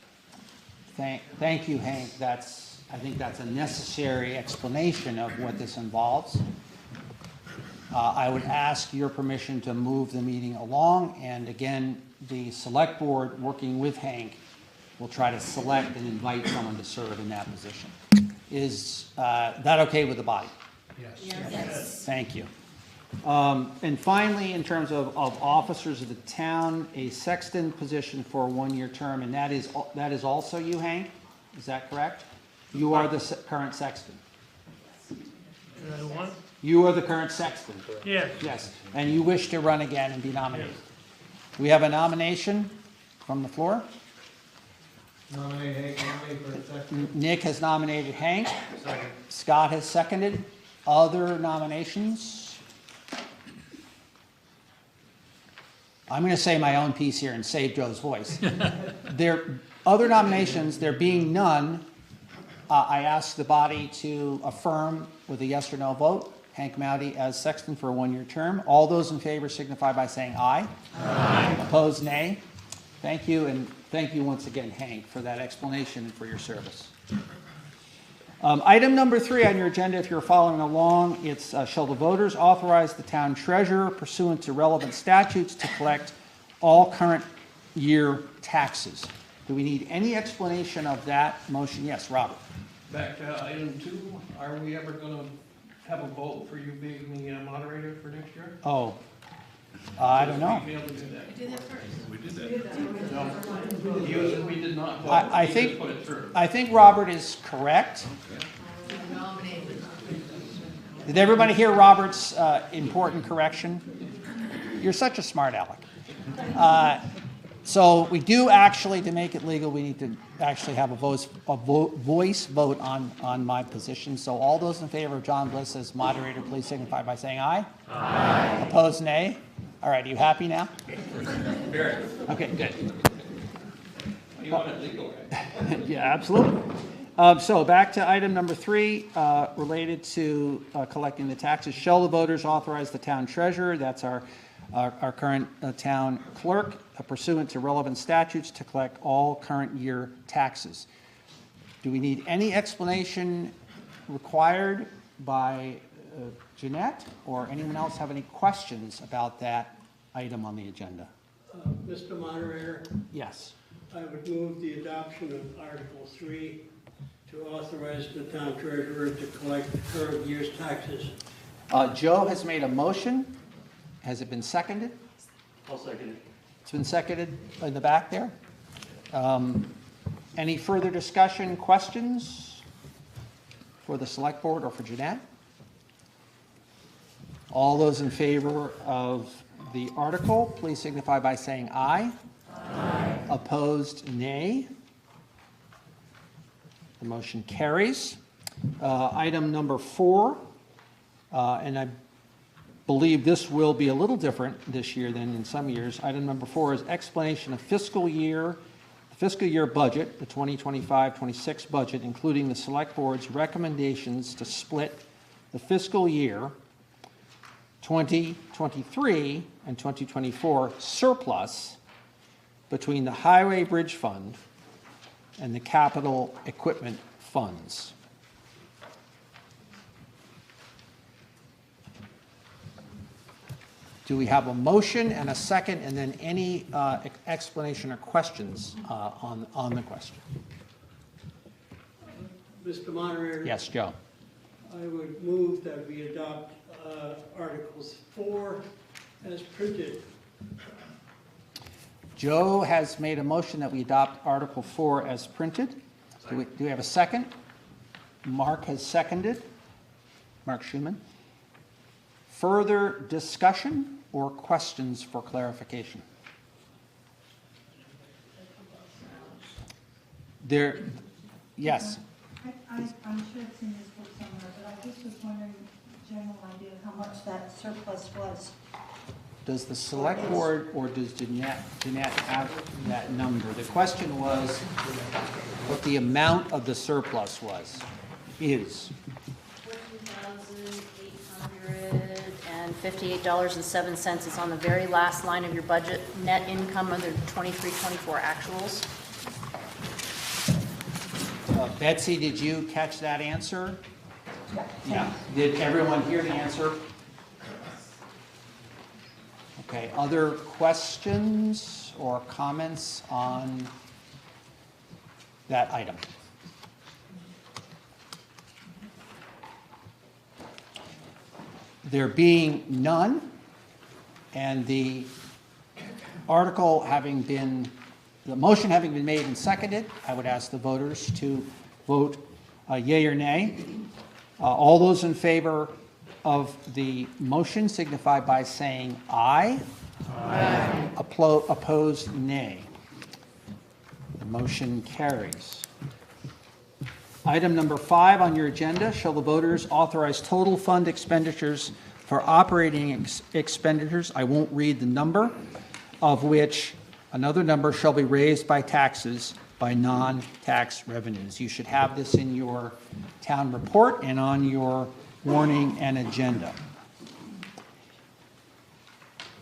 thank you, Hank. I think that's a necessary explanation of what this involves. I would ask your permission to move the meeting along, and again, the select board, working with Hank, will try to select and invite someone to serve in that position. Is that okay with the body? Yes. Thank you. And finally, in terms of officers of the town, a sexton position for a 1-year term, and that is also you, Hank? Is that correct? You are the current sexton. What? You are the current sexton. Yes. Yes, and you wish to run again and be nominated. We have a nomination from the floor. Nominate Hank Conley for a second. Nick has nominated Hank. Scott has seconded. Other nominations? I'm going to say my own piece here and save Joe's voice. Other nominations, there being none, I ask the body to affirm with a yes or no vote Hank Mowdy as sexton for a 1-year term. All those in favor signify by saying aye. Aye. Opposed, nay. Thank you, and thank you once again, Hank, for that explanation and for your service. Item number 3 on your agenda, if you're following along, it's shall the voters authorize the town treasurer pursuant to relevant statutes to collect all current year taxes. Do we need any explanation of that motion? Yes, Robert. Back to item 2, are we ever gonna have a vote for you being the moderator for next year? Oh, I don't know. We did that first. We did that. No, we did not vote. I He think, just put it through. I think Robert is correct. Did everybody hear Robert's important correction? You're such a smart aleck. So we do actually, to make it legal, we need to actually have a voice vote on my position. So all those in favor of John Bliss as moderator, please signify by saying aye. Aye. Opposed, nay. All right, are you happy now? Very. Okay, good. You want it legal, right? Yeah, absolutely. So back to item number 3, related to collecting the taxes. Shall the voters authorize the town treasurer, that's our current town clerk, pursuant to relevant statutes to collect all current year taxes? Do we need any explanation required by Jeanette, or anyone else have any questions about that item on the agenda? Mr. Moderator, Yes. I would move the adoption of Article 3 to authorize the town treasurer to collect the current year's taxes. Joe has made a motion. Has it been seconded? I'll second it. It's been seconded in the back there. Any further discussion, questions for the select board or for Jeanette? All those in favor of the article, please signify by saying aye. Aye. Opposed, nay. The motion carries. Item number 4, and I believe this will be a little different this year than in some years. Item number 4 is explanation of fiscal year budget, the 2025-26 budget, including the select board's recommendations to split the fiscal year 2023 and 2024 surplus between the Highway Bridge Fund and the capital equipment funds. Do we have a motion and a second, and then any explanation or questions on the question? Mr. Moderator? Yes, Joe. I would move that we adopt Articles 4 as printed. Joe has made a motion that we adopt Article 4 as printed. Do we have a second? Mark has seconded. Mark Schuman. Further discussion or questions for clarification? There, yes. I'm sure it's in this book somewhere, but I just was wondering, general idea of how much that surplus was. Does the select board or does Jeanette have that number? The question was what the amount of the surplus is. $58.07 is on the very last line of your budget, net income under 23-24 actuals. Betsy, did you catch that answer? Yeah. Did everyone hear the answer? Okay, other questions or comments on that item? There being none, and the article having been, the motion having been made and seconded, I would ask the voters to vote yea or nay. All those in favor of the motion signify by saying aye. Aye. Opposed, nay. The motion carries. Item number 5 on your agenda, shall the voters authorize total fund expenditures for operating expenditures, I won't read the number, of which another number shall be raised by taxes by non-tax revenues. You should have this in your town report and on your warning and agenda.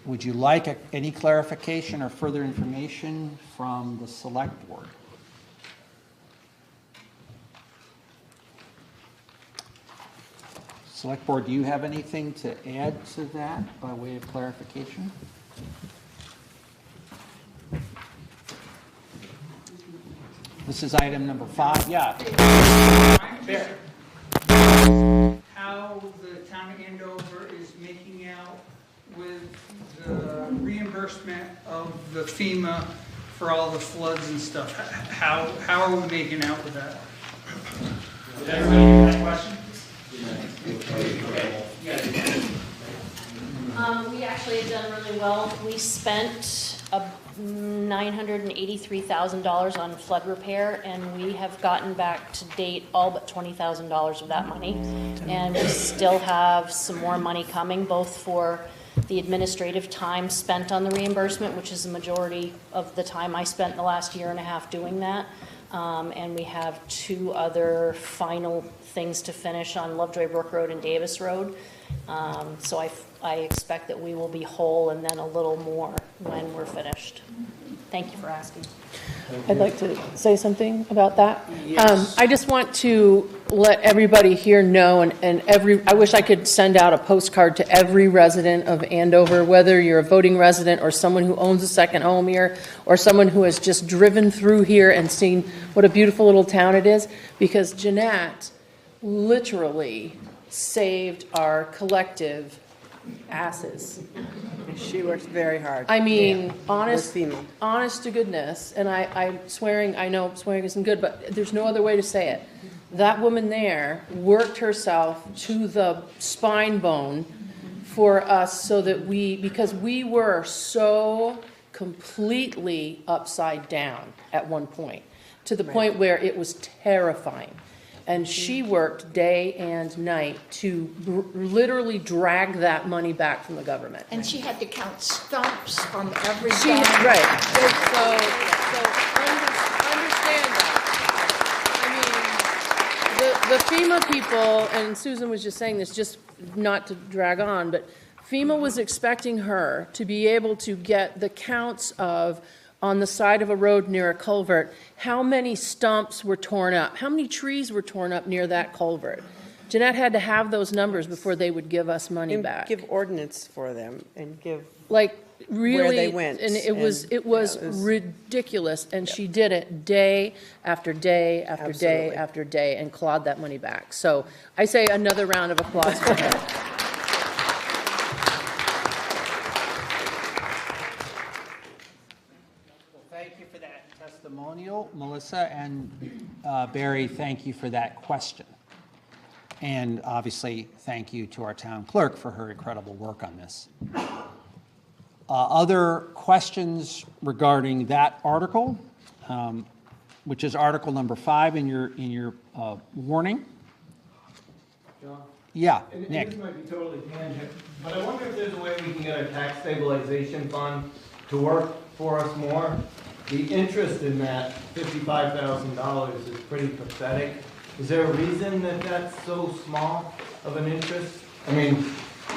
Would you like any clarification or further information from the select board? Select board, do you have anything to add to that by way of clarification? This is item number 5. Yeah. Bear. How the town of Andover is making out with the reimbursement of the FEMA for all the floods and stuff. How are we making out with that? That question? We actually have done really well. We spent $983,000 on flood repair, and we have gotten back to date all but $20,000 of that money. And we still have some more money coming, both for the administrative time spent on the reimbursement, which is the majority of the time I spent the last year and a half doing that. And we have 2 other final things to finish on Lovejoy Brook Road and Davis Road. So I expect that we will be whole and then a little more when we're finished. Thank you for asking. I'd like to say something about that. Yes. I just want to let everybody here know, and I wish I could send out a postcard to every resident of Andover, whether you're a voting resident or someone who owns a second home here, or someone who has just driven through here and seen what a beautiful little town it is, because Jeanette literally saved our collective asses. She works very hard. I mean, honest to goodness, and I'm swearing, I know swearing isn't good, but there's no other way to say it. That woman there worked herself to the spine bone for us so that because we were so completely upside down at one point, to the point where it was terrifying. And she worked day and night to literally drag that money back from the government. And she had to count stumps from every Right. So understand that. I mean, the FEMA people, and Susan was just saying this, just not to drag on, but FEMA was expecting her to be able to get the counts of, on the side of a road near a culvert, how many stumps were torn up, how many trees were torn up near that culvert. Jeanette had to have those numbers before they would give us money back. Give ordinance for them and give really, where they went. And it was ridiculous, and she did it day after day after day after day and clawed that money back. So I say another round of applause for her. Jill, Melissa, and Barry, thank you for that question. And obviously, thank you to our town clerk for her incredible work on this. Other questions regarding that article, which is Article number 5 in your warning? John? Yeah, And Nick. this might be totally tangent, but I wonder if there's a way we can get our tax stabilization fund to work for us more. The interest in that $55,000 is pretty pathetic. Is there a reason that that's so small of an interest? I mean,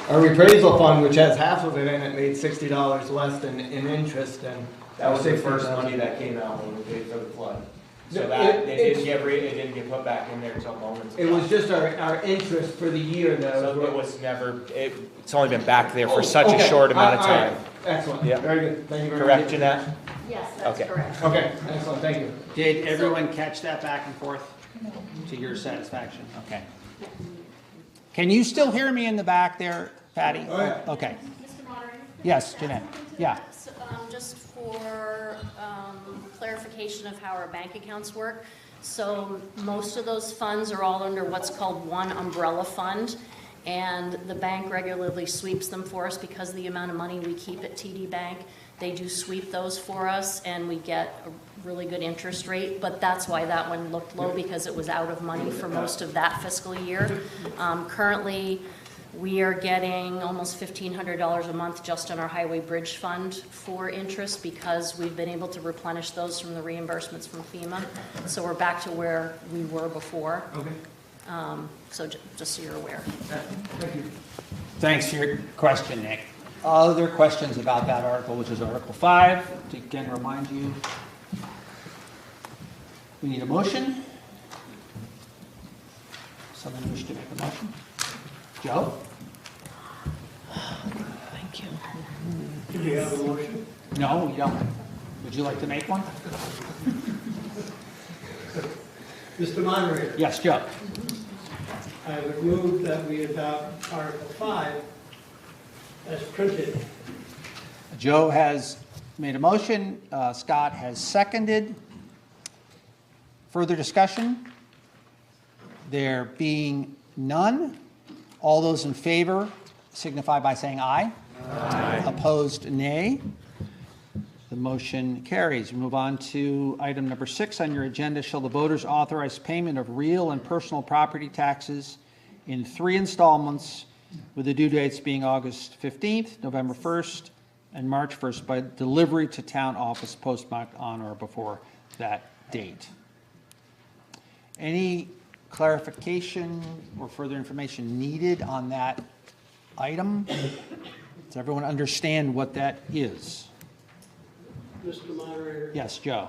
our appraisal fund, which has half of it in it, made $60 less than in interest, and That was the first $60,000. money that came out when we paid for the flood. So No, that, it it didn't get put back in there until moments ago. It was just our interest for the year that So was. it was never, it's only been back there for Oh, such a okay. short amount of All right. time. Excellent, Yeah. very good, thank you very much. Correct, Jeanette? Yes, that's Okay. correct. Okay, excellent, thank you. Did everyone catch that back and forth to your satisfaction? Okay. Can you still hear me in the back there, Patty? Oh, yeah. Okay. Mr. Moderator? Yes, Jeanette. Yeah. Just for clarification of how our bank accounts work. So most of those funds are all under what's called one umbrella fund, and the bank regularly sweeps them for us because of the amount of money we keep at TD Bank. They do sweep those for us, and we get a really good interest rate, but that's why that one looked low, because it was out of money for most of that fiscal year. Currently, we are getting almost $1,500 a month just on our highway bridge fund for interest, because we've been able to replenish those from the reimbursements from FEMA. So we're back to where we were before. Okay. So just so you're aware. Thank you. Thanks for your question, Nick. Other questions about that article, which is Article 5? To again remind you, we need a motion. Someone wish to make a motion? Joe? Thank you. Do you have a motion? No, we don't. Would you like to make one? Mr. Moderator, Yes, Joe. I would move that we adopt Article 5 as printed. Joe has made a motion. Scott has seconded. Further discussion? There being none, all those in favor signify by saying aye. Aye. Opposed, nay. The motion carries. We move on to item number 6 on your agenda. Shall the voters authorize payment of real and personal property taxes in 3 installments, with the due dates being August 15th, November 1st, and March 1st, by delivery to town office postmarked on or before that date? Any clarification or further information needed on that item? Does everyone understand what that is? Mr. Moderator? Yes, Joe.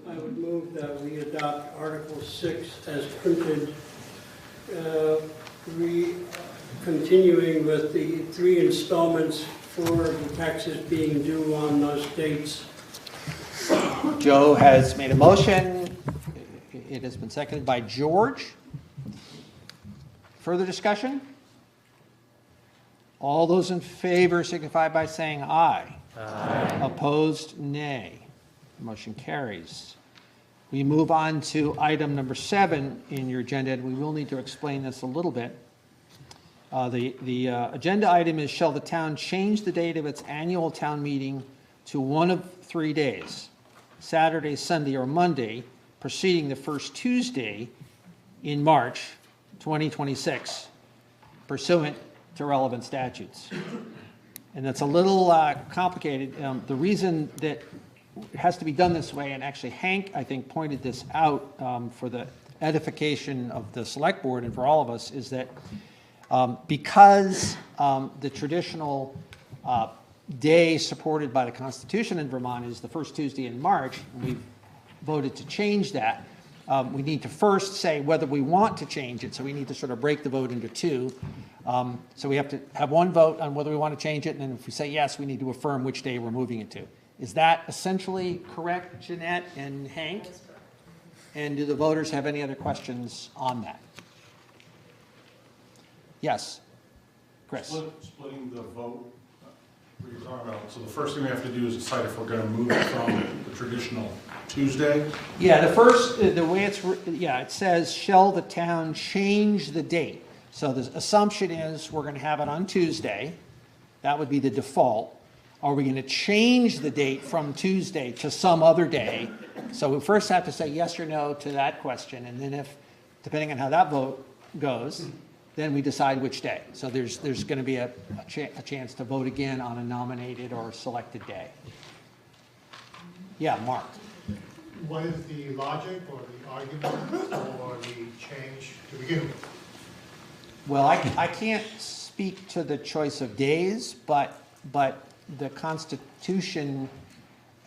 I would move that we adopt Article 6 as printed, continuing with the 3 installments for the taxes being due on those dates. Joe has made a motion. It has been seconded by George. Further discussion? All those in favor signify by saying aye. Aye. Opposed, nay. Motion carries. We move on to item number 7 in your agenda, and we will need to explain this a little bit. The agenda item is, shall the town change the date of its annual town meeting to one of 3 days, Saturday, Sunday, or Monday, preceding the first Tuesday in March 2026, pursuant to relevant statutes. And that's a little complicated. The reason that it has to be done this way, and actually Hank, I think, pointed this out for the edification of the select board and for all of us, is that because the traditional day supported by the Constitution in Vermont is the first Tuesday in March, and we've voted to change that, we need to first say whether we want to change it, so we need to sort of break the vote into 2. So we have to have one vote on whether we want to change it, and then if we say yes, we need to affirm which day we're moving it to. Is that essentially correct, Jeanette and Hank? And do the voters have any other questions on that? Yes, Chris. Splitting the vote, what you're talking about. So the first thing we have to do is decide if we're going to move it from the traditional Tuesday? Yeah, the way it says, shall the town change the date? So the assumption is we're gonna have it on Tuesday. That would be the default. Are we gonna change the date from Tuesday to some other day? So we first have to say yes or no to that question, and then depending on how that vote goes, then we decide which day. So there's gonna be a chance to vote again on a nominated or selected day. Yeah, Mark. What is the logic or the argument or the change to begin with? Well, I can't speak to the choice of days, but the Constitution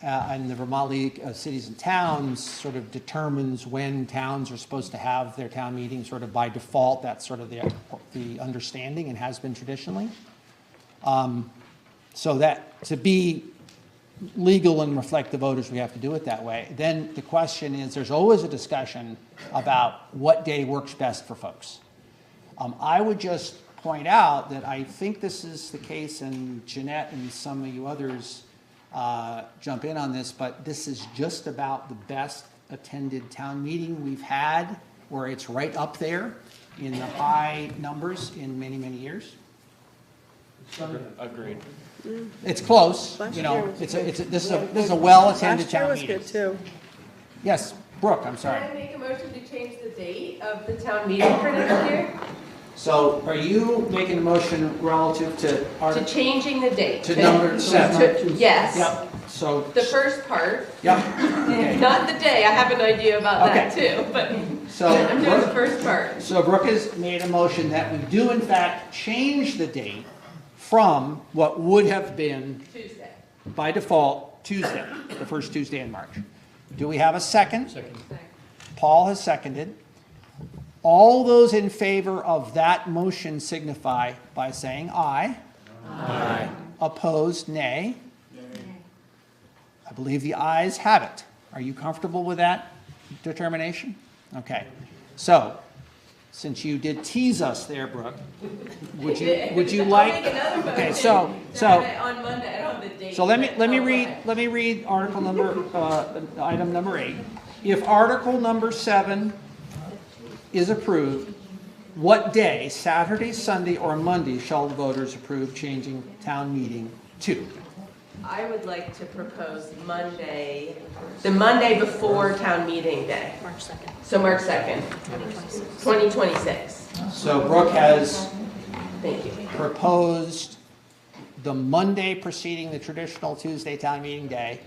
and the Vermont League of Cities and Towns sort of determines when towns are supposed to have their town meeting sort of by default. That's sort of the understanding and has been traditionally. So that to be legal and reflect the voters, we have to do it that way. Then the question is, there's always a discussion about what day works best for folks. I would just point out that I think this is the case, and Jeanette and some of you others jump in on this, but this is just about the best attended town meeting we've had, where it's right up there in the high numbers in many, many years. Agreed. It's close, you know, this is a well-attended town meeting. Last year was good too. Yes, Brooke, I'm sorry. Can I make a motion to change the date of the town meeting for next year? So are you making a motion relative to To changing the date. to number 7? Yes. Yep, so. The first part. Yep. Okay. Not the day, I have an idea about that Okay. too, but So I'm doing the Brooke- first part. So Brooke has made a motion that we do in fact change the date from what would have been Tuesday. by default Tuesday, the first Tuesday in March. Do we have a second? Second. Paul has seconded. All those in favor of that motion signify by saying aye. Aye. Opposed, nay. I believe the ayes have it. Are you comfortable with that determination? Okay. So, since you did tease us there, Brooke, would you like? I'll make another motion. Okay, so On Monday, I don't have the date. so let me but- read article number, item number 8. If article number 7 is approved, what day, Saturday, Sunday, or Monday, shall the voters approve changing town meeting to? I would like to propose Monday, the Monday before town meeting day. March 2nd. So March 2nd, 2026. So Brooke has Thank you. proposed the Monday preceding the traditional Tuesday town meeting day.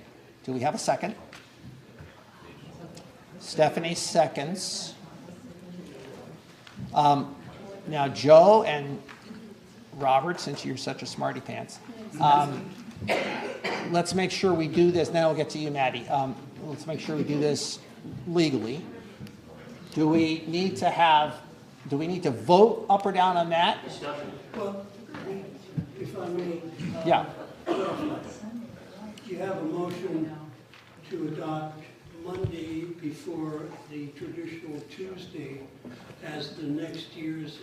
Do we have a second? Stephanie seconds. Now, Joe and Robert, since you're such a smarty pants, let's make sure we do this. Now we'll get to you, Maddie. Let's make sure we do this legally. Do we need to vote up or down on that? Well, if I may. Yeah. You have a motion to adopt Monday before the traditional Tuesday as the next year's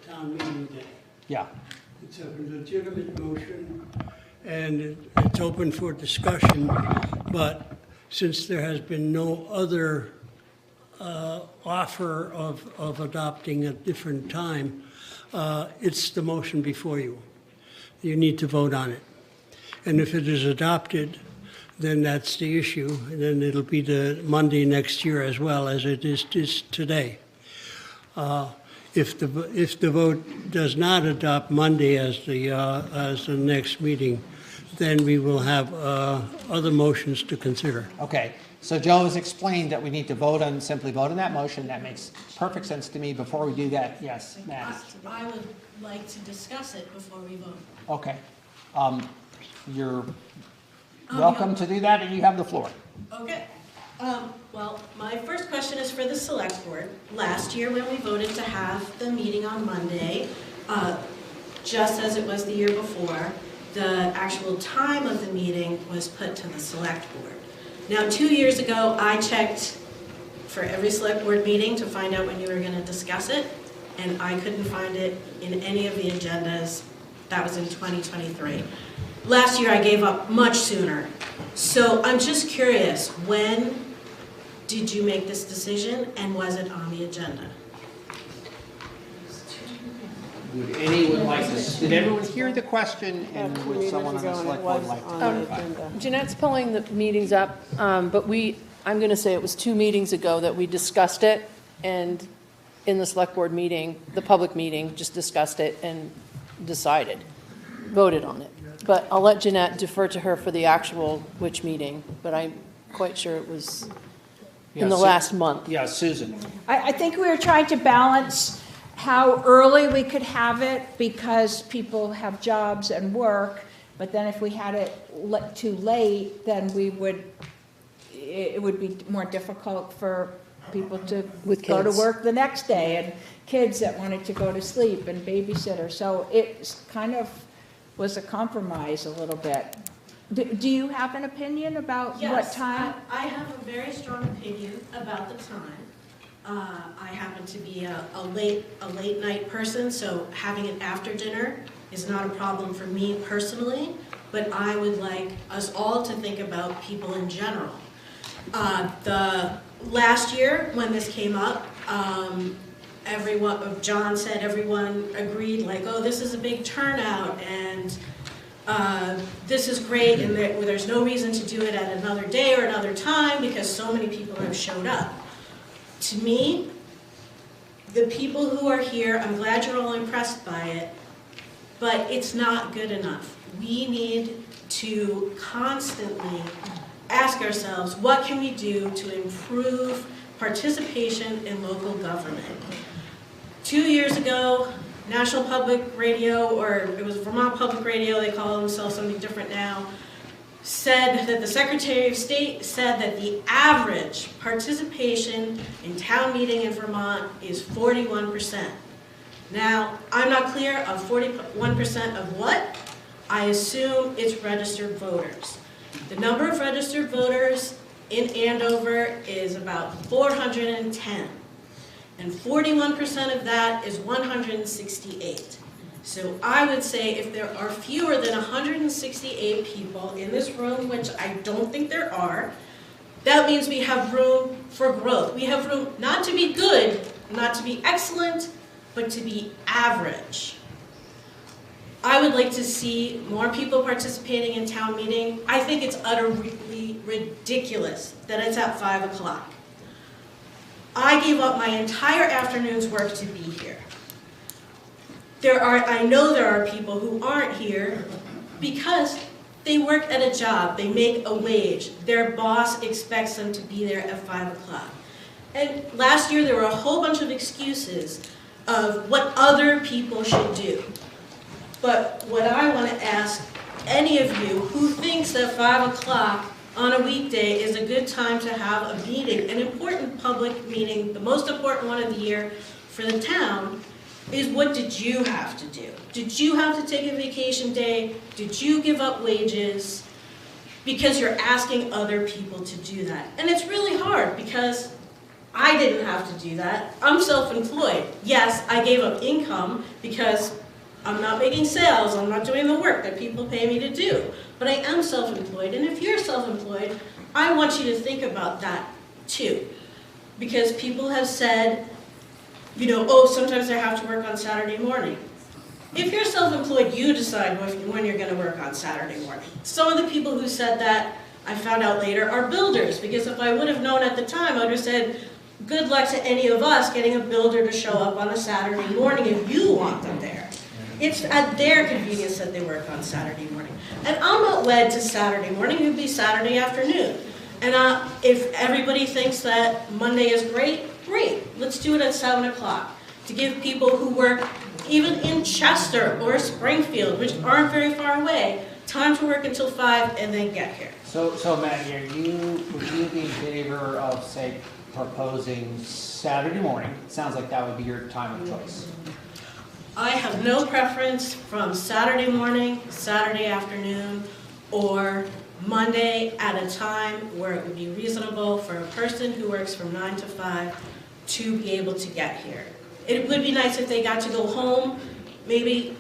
town meeting day. Yeah. It's a legitimate motion, and it's open for discussion, but since there has been no other offer of adopting a different time, it's the motion before you. You need to vote on it. And if it is adopted, then that's the issue. And then it'll be the Monday next year as well as it is today. If the vote does not adopt Monday as the next meeting, then we will have other motions to consider. Okay. So Joe has explained that we need to simply vote on that motion. That makes perfect sense to me. Before we do that, yes, Maddie. I would like to discuss it before we vote. Okay. You're welcome to do that, and you have the floor. Okay. Well, my first question is for the select board. Last year, when we voted to have the meeting on Monday, just as it was the year before, the actual time of the meeting was put to the select board. Now, 2 years ago, I checked for every select board meeting to find out when you were going to discuss it, and I couldn't find it in any of the agendas. That was in 2023. Last year, I gave up much sooner So I'm just curious, when did you make this decision and was it on the agenda? Would anyone like to, did everyone hear the question, and would someone on the select board like to clarify? Jeanette's pulling the meetings up, but I'm going to say it was 2 meetings ago that we discussed it, and in the select board meeting, the public meeting, just discussed it and decided, voted on it. But I'll let Jeanette defer to her for the actual which meeting, but I'm quite sure it was in the last month. Yeah, Susan. I think we were trying to balance how early we could have it because people have jobs and work, but then if we had it too late, then it would be more difficult for people to go to work the next day, and kids that wanted to go to sleep, and babysitters. So it kind of was a compromise a little bit. Do you have an opinion about what time? Yes, I have a very strong opinion about the time. I happen to be a late night person, so having it after dinner is not a problem for me personally, but I would like us all to think about people in general. The last year when this came up, John said everyone agreed, like, oh, this is a big turnout, and this is great, and there's no reason to do it at another day or another time because so many people have showed up. To me, the people who are here, I'm glad you're all impressed by it, but it's not good enough. We need to constantly ask ourselves, what can we do to improve participation in local government? 2 years ago, National Public Radio, or it was Vermont Public Radio, they call themselves something different now, said that the Secretary of State said that the average participation in town meeting in Vermont is 41%. Now, I'm not clear of 41% of what. I assume it's registered voters. The number of registered voters in Andover is about 410. And 41% of that is 168. So I would say if there are fewer than 168 people in this room, which I don't think there are, that means we have room for growth. We have room not to be good, not to be excellent, but to be average. I would like to see more people participating in town meeting. I think it's utterly ridiculous that it's at 5 o'clock. I gave up my entire afternoon's work to be here. I know there are people who aren't here because they work at a job, they make a wage, their boss expects them to be there at 5 o'clock. And last year there were a whole bunch of excuses of what other people should do. But what I want to ask any of you who thinks that 5 o'clock on a weekday is a good time to have a meeting, an important public meeting, the most important one of the year for the town, is what did you have to do? Did you have to take a vacation day? Did you give up wages? Because you're asking other people to do that. And it's really hard because I didn't have to do that. I'm self-employed. Yes, I gave up income because I'm not making sales, I'm not doing the work that people pay me to do. But I am self-employed, and if you're self-employed, I want you to think about that too. Because people have said, you know, oh, sometimes I have to work on Saturday morning. If you're self-employed, you decide when you're gonna work on Saturday morning. Some of the people who said that, I found out later, are builders, because if I would have known at the time, I would have said, good luck to any of us getting a builder to show up on a Saturday morning if you want them there. It's at their convenience that they work on Saturday morning. And I'm not wed to Saturday morning, it would be Saturday afternoon. And if everybody thinks that Monday is great, great. Let's do it at 7 o'clock to give people who work even in Chester or Springfield, which aren't very far away, time to work until 5 and then get here. So Maggie, would you be in favor of, say, proposing Saturday morning? It sounds like that would be your time of choice. I have no preference from Saturday morning, Saturday afternoon, or Monday at a time where it would be reasonable for a person who works from 9 to 5 to be able to get here. It would be nice if they got to go home, maybe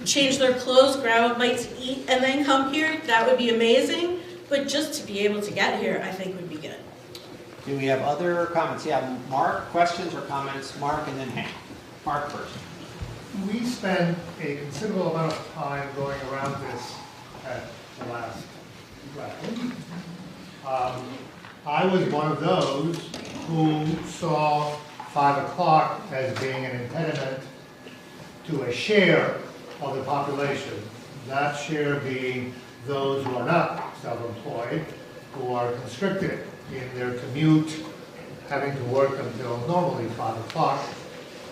change their clothes, grab a bite to eat, and then come here. That would be amazing. but just to be able to get here, I think would be good. Do we have other comments? Yeah, Mark, questions or comments? Mark and then Hank. Mark first. We spent a considerable amount of time going around this at the last round. I was one of those who saw 5 o'clock as being an impediment to a share of the population. That share being those who are not self-employed, who are constricted in their commute, having to work until normally 5 o'clock,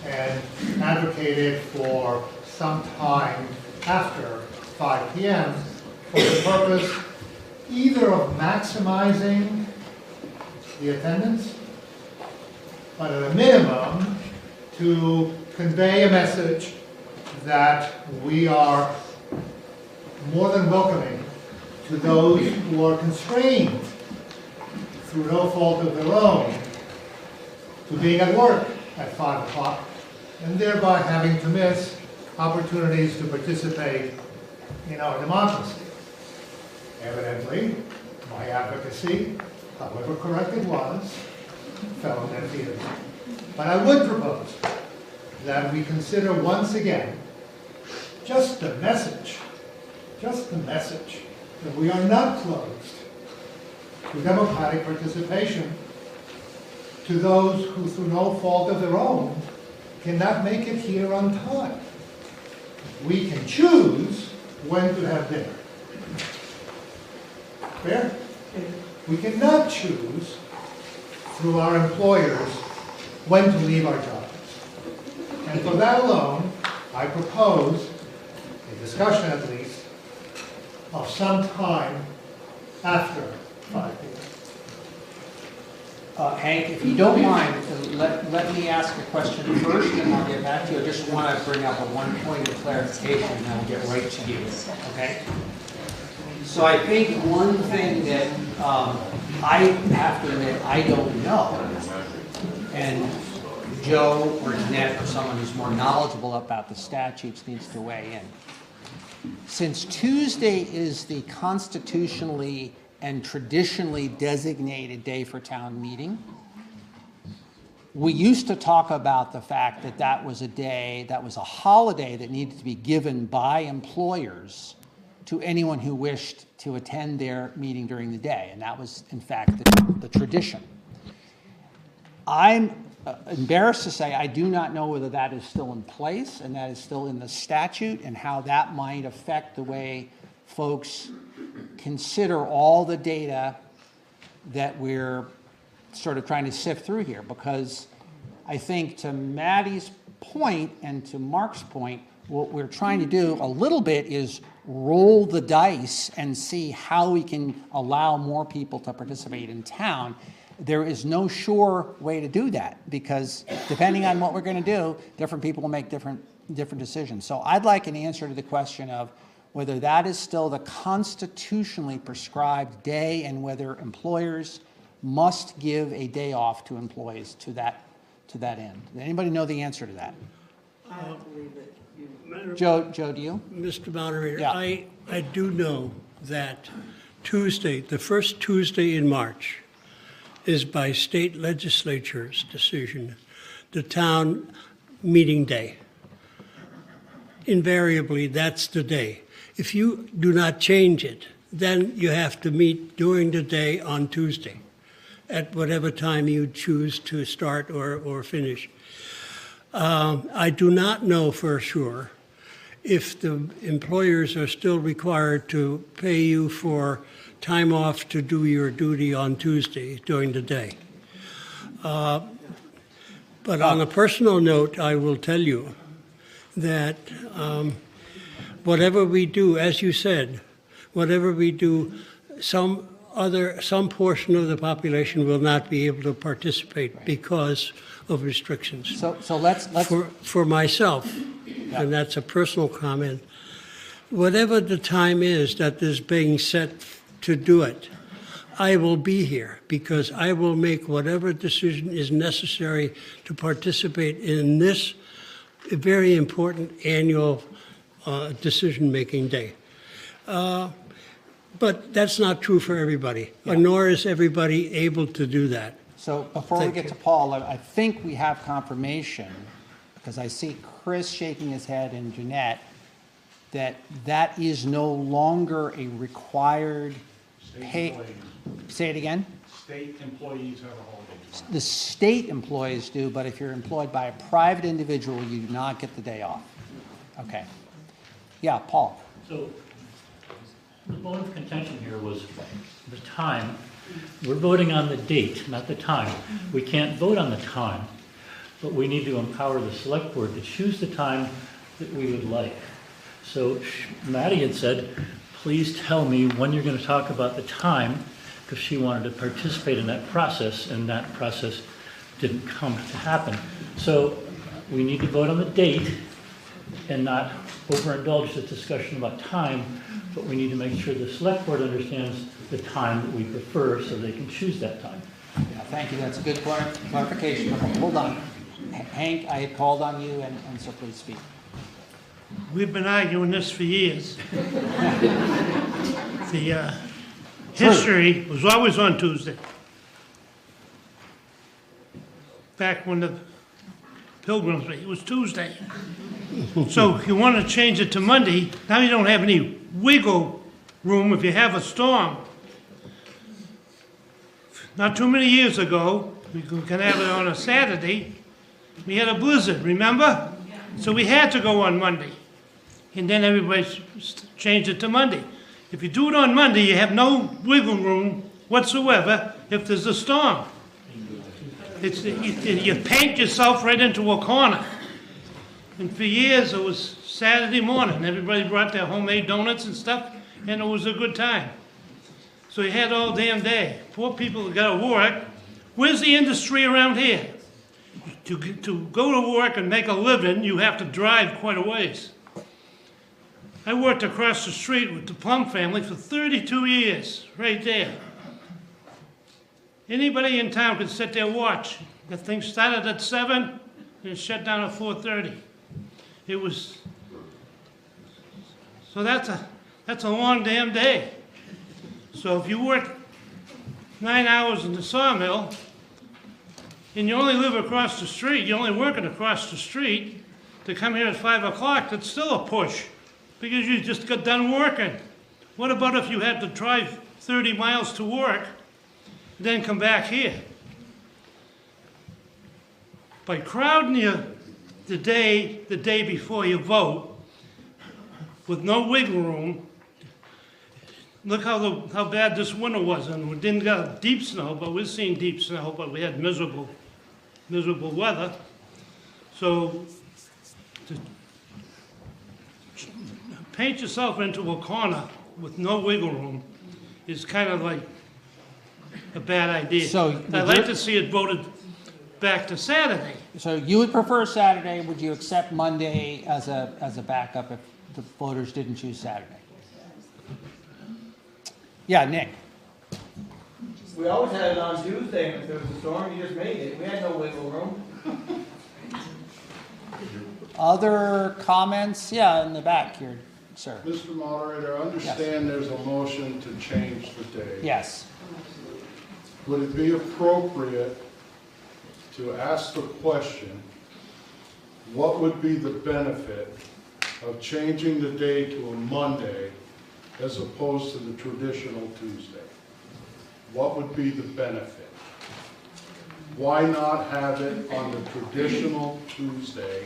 and advocated for some time after 5 p.m. for the purpose either of maximizing the attendance, but at a minimum to convey a message that we are more than welcoming to those who are constrained through no fault of their own to being at work at 5 o'clock and thereby having to miss opportunities to participate in our democracy. Evidently, my advocacy, however correct it was, fell on deaf ears. But I would propose that we consider once again just the message that we are not closed to democratic participation to those who, through no fault of their own, cannot make it here on time. We can choose when to have dinner. Fair? We cannot choose through our employers when to leave our jobs. And for that alone, I propose a discussion at least of some time after 5 p.m. Hank, if you don't mind, let me ask a question first, and I'll get back to you. I just want to bring up one point of clarification, and then I'll get right to you, okay? So I think one thing that I have to admit I don't know, and Joe or Jeanette or someone who's more knowledgeable about the statutes needs to weigh in. Since Tuesday is the constitutionally and traditionally designated day for town meeting, we used to talk about the fact that that was a day, that was a holiday that needed to be given by employers to anyone who wished to attend their meeting during the day, and that was, in fact, the tradition. I'm embarrassed to say I do not know whether that is still in place and that is still in the statute and how that might affect the way folks consider all the data that we're sort of trying to sift through here, because I think to Maddie's point and to Mark's point, what we're trying to do a little bit is roll the dice and see how we can allow more people to participate in town. There is no sure way to do that, because depending on what we're going to do, different people will make different decisions. So I'd like an answer to the question of whether that is still the constitutionally prescribed day and whether employers must give a day off to employees to that end. Does anybody know the answer to that? I don't believe it. Joe, do you? Mr. Moderator, Yeah. I do know that Tuesday, the first Tuesday in March, is by state legislature's decision, the town meeting day. Invariably, that's the day. If you do not change it, then you have to meet during the day on Tuesday, at whatever time you choose to start or finish. I do not know for sure if the employers are still required to pay you for time off to do your duty on Tuesday during the day. But on a personal note, I will tell you that whatever we do, as you said, whatever we do, some portion of the population will not be able to participate because of restrictions. So let's for myself, and that's a personal comment, whatever the time is that is being set to do it, I will be here because I will make whatever decision is necessary to participate in this very important annual decision-making day. But that's not true for everybody, nor is everybody able to do that. So before we get to Paul, I think we have confirmation, because I see Chris shaking his head and Jeanette, that that is no longer a required pay. Say it again? State employees have a holiday. The state employees do, but if you're employed by a private individual, you do not get the day off. Okay. Yeah, Paul. So the bone of contention here was the time. We're voting on the date, not the time. We can't vote on the time, but we need to empower the select board to choose the time that we would like. So Maddie had said, please tell me when you're going to talk about the time, because she wanted to participate in that process, and that process didn't come to happen. So we need to vote on the date and not overindulge the discussion about time, but we need to make sure the select board understands the time that we prefer so they can choose that time. Yeah, thank you. That's a good clarification. Hold on. Hank, I had called on you, and so please speak. We've been arguing this for years. The history was always on Tuesday. Back when the Pilgrims, it was Tuesday. So if you want to change it to Monday, now you don't have any wiggle room if you have a storm. Not too many years ago, we can have it on a Saturday, we had a blizzard, remember? So we had to go on Monday. And then everybody changed it to Monday. If you do it on Monday, you have no wiggle room whatsoever if there's a storm. You paint yourself right into a corner. And for years, it was Saturday morning. Everybody brought their homemade donuts and stuff, and it was a good time. So you had all damn day. Poor people that got to work. Where's the industry around here? To go to work and make a living, you have to drive quite a ways. I worked across the street with the Plum family for 32 years, right there. Anybody in town could sit there and watch. The thing started at 7 and shut down at 4:30. It was, so that's a long damn day. So if you work 9 hours in the sawmill, and you only live across the street, you're only working across the street, to come here at 5 o'clock, that's still a push, because you just got done working. What about if you had to drive 30 miles to work, then come back here? By crowding you the day before you vote, with no wiggle room, look how bad this winter was, and we didn't get deep snow, but we're seeing deep snow, but we had miserable weather. So to paint yourself into a corner with no wiggle room is kind of like a bad idea. So I'd like to see it voted back to Saturday. So you would prefer Saturday. Would you accept Monday as a backup if the voters didn't choose Saturday? Yeah, Nick. We always had it on Tuesday, and if there was a storm, you just made it. We had no wiggle room. Other comments? Yeah, in the back here, sir. Mr. Moderator, I understand there's a motion to change the day. Yes. Would it be appropriate to ask the question, what would be the benefit of changing the day to a Monday as opposed to the traditional Tuesday? What would be the benefit? Why not have it on the traditional Tuesday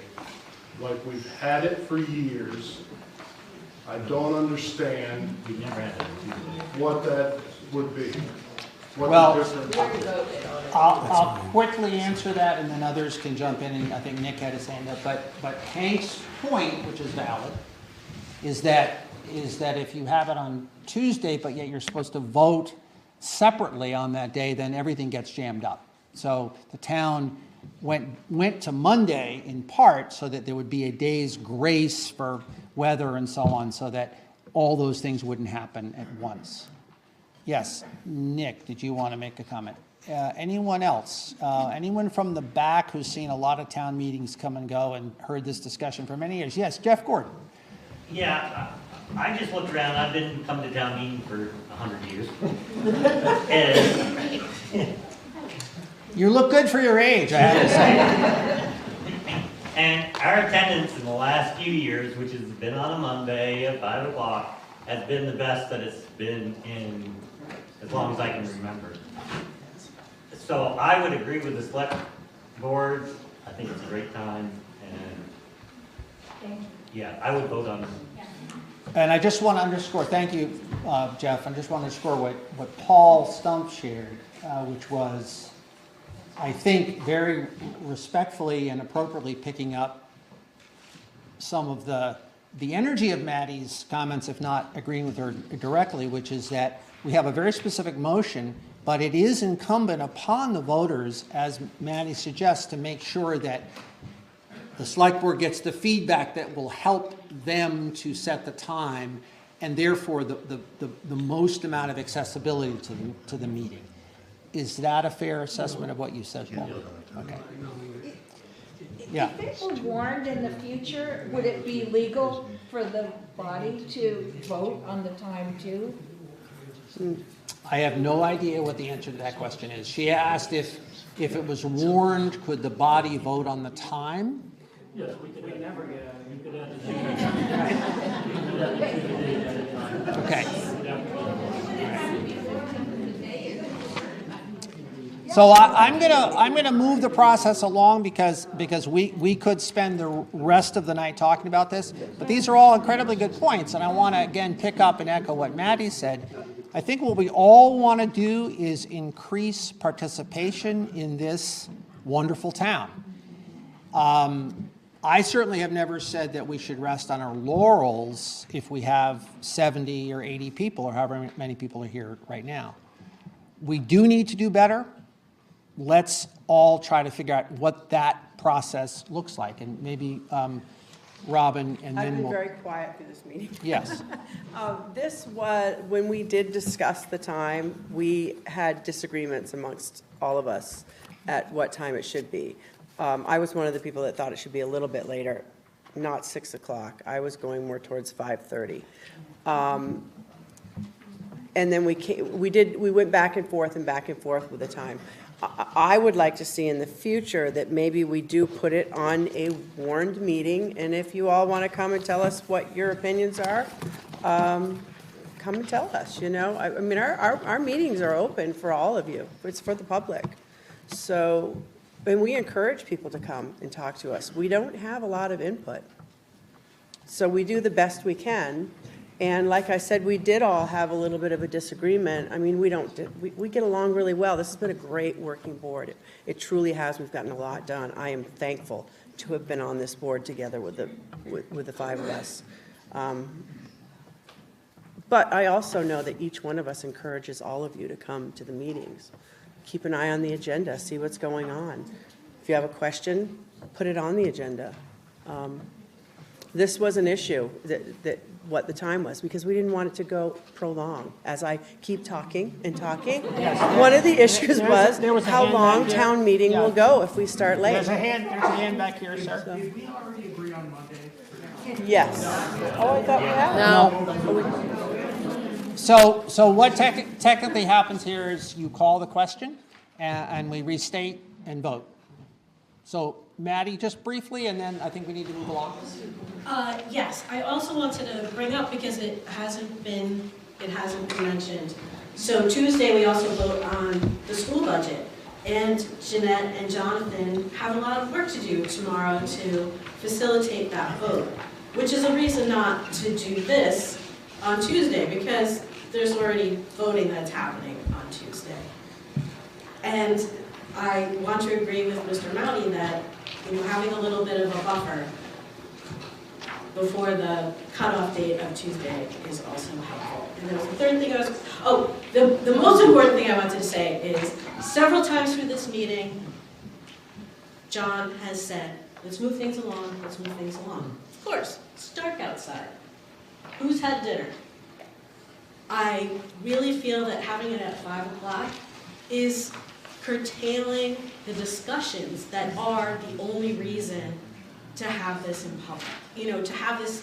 like we've had it for years? I don't understand what that would be. Well, I'll quickly answer that, and then others can jump in, and I think Nick had his hand up. But Hank's point, which is valid, is that if you have it on Tuesday, but yet you're supposed to vote separately on that day, then everything gets jammed up. So the town went to Monday in part so that there would be a day's grace for weather and so on, so that all those things wouldn't happen at once. Yes, Nick, did you want to make a comment? Anyone else? Anyone from the back who's seen a lot of town meetings come and go and heard this discussion for many years? Yes, Jeff Gordon. Yeah, I just looked around, I've been coming to town meeting for 100 years. And You look good for your age, I have to say. And our attendance in the last few years, which has been on a Monday at 5 o'clock, has been the best that it's been in as long as I can remember. So I would agree with the select board. I think it's a great time, and yeah, I would vote on this. And I just want to underscore, thank you, Jeff, I just want to underscore what Paul Stump shared, which was, I think, very respectfully and appropriately picking up some of the energy of Maddie's comments, if not agreeing with her directly, which is that we have a very specific motion, but it is incumbent upon the voters, as Maddie suggests, to make sure that the select board gets the feedback that will help them to set the time, and therefore the most amount of accessibility to the meeting. Is that a fair assessment of what you said, Paul? Okay. Yeah. If it were warned in the future, would it be legal for the body to vote on the time too? I have no idea what the answer to that question is. She asked if it was warned, could the body vote on the time? Yes, we could never get out. We could have Okay. So I'm gonna move the process along because we could spend the rest of the night talking about this, but these are all incredibly good points, and I want to again pick up and echo what Maddie said. I think what we all want to do is increase participation in this wonderful town. I certainly have never said that we should rest on our laurels if we have 70 or 80 people or however many people are here right now. We do need to do better. Let's all try to figure out what that process looks like, and maybe Robin, and then I've been we'll... very quiet through this meeting. Yes. This was, when we did discuss the time, we had disagreements amongst all of us at what time it should be. I was one of the people that thought it should be a little bit later, not 6 o'clock. I was going more towards 5:30. And then we went back and forth with the time. I would like to see in the future that maybe we do put it on a warned meeting, and if you all want to come and tell us what your opinions are, come and tell us, you know. I mean, our meetings are open for all of you. It's for the public. So, and we encourage people to come and talk to us. We don't have a lot of input. So we do the best we can. And like I said, we did all have a little bit of a disagreement. I mean, we get along really well. This has been a great working board. It truly has. We've gotten a lot done. I am thankful to have been on this board together with the five of us. But I also know that each one of us encourages all of you to come to the meetings. Keep an eye on the agenda, see what's going on. If you have a question, put it on the agenda. This was an issue, that what the time was, because we didn't want it to go prolong. As I keep talking and talking, one of the issues was how long town meeting will go if we start late. There's a hand back here, sir. Did we already agree on Monday? Yes. Oh, I thought we had. No. So what technically happens here is you call the question, and we restate and vote. So Maddie, just briefly, and then I think we need to move along. Yes, I also wanted to bring up, because it hasn't been mentioned. So Tuesday, we also vote on the school budget. And Jeanette and Jonathan have a lot of work to do tomorrow to facilitate that vote, which is a reason not to do this on Tuesday, because there's already voting that's happening on Tuesday. And I want to agree with Mr. Mounty that, you know, having a little bit of a buffer before the cutoff date of Tuesday is also helpful. And there was a third thing the most important thing I wanted to say is, several times through this meeting, John has said, let's move things along, let's move things along. Of course, it's dark outside. Who's had dinner? I really feel that having it at 5 o'clock is curtailing the discussions that are the only reason to have this in public. You know, to have this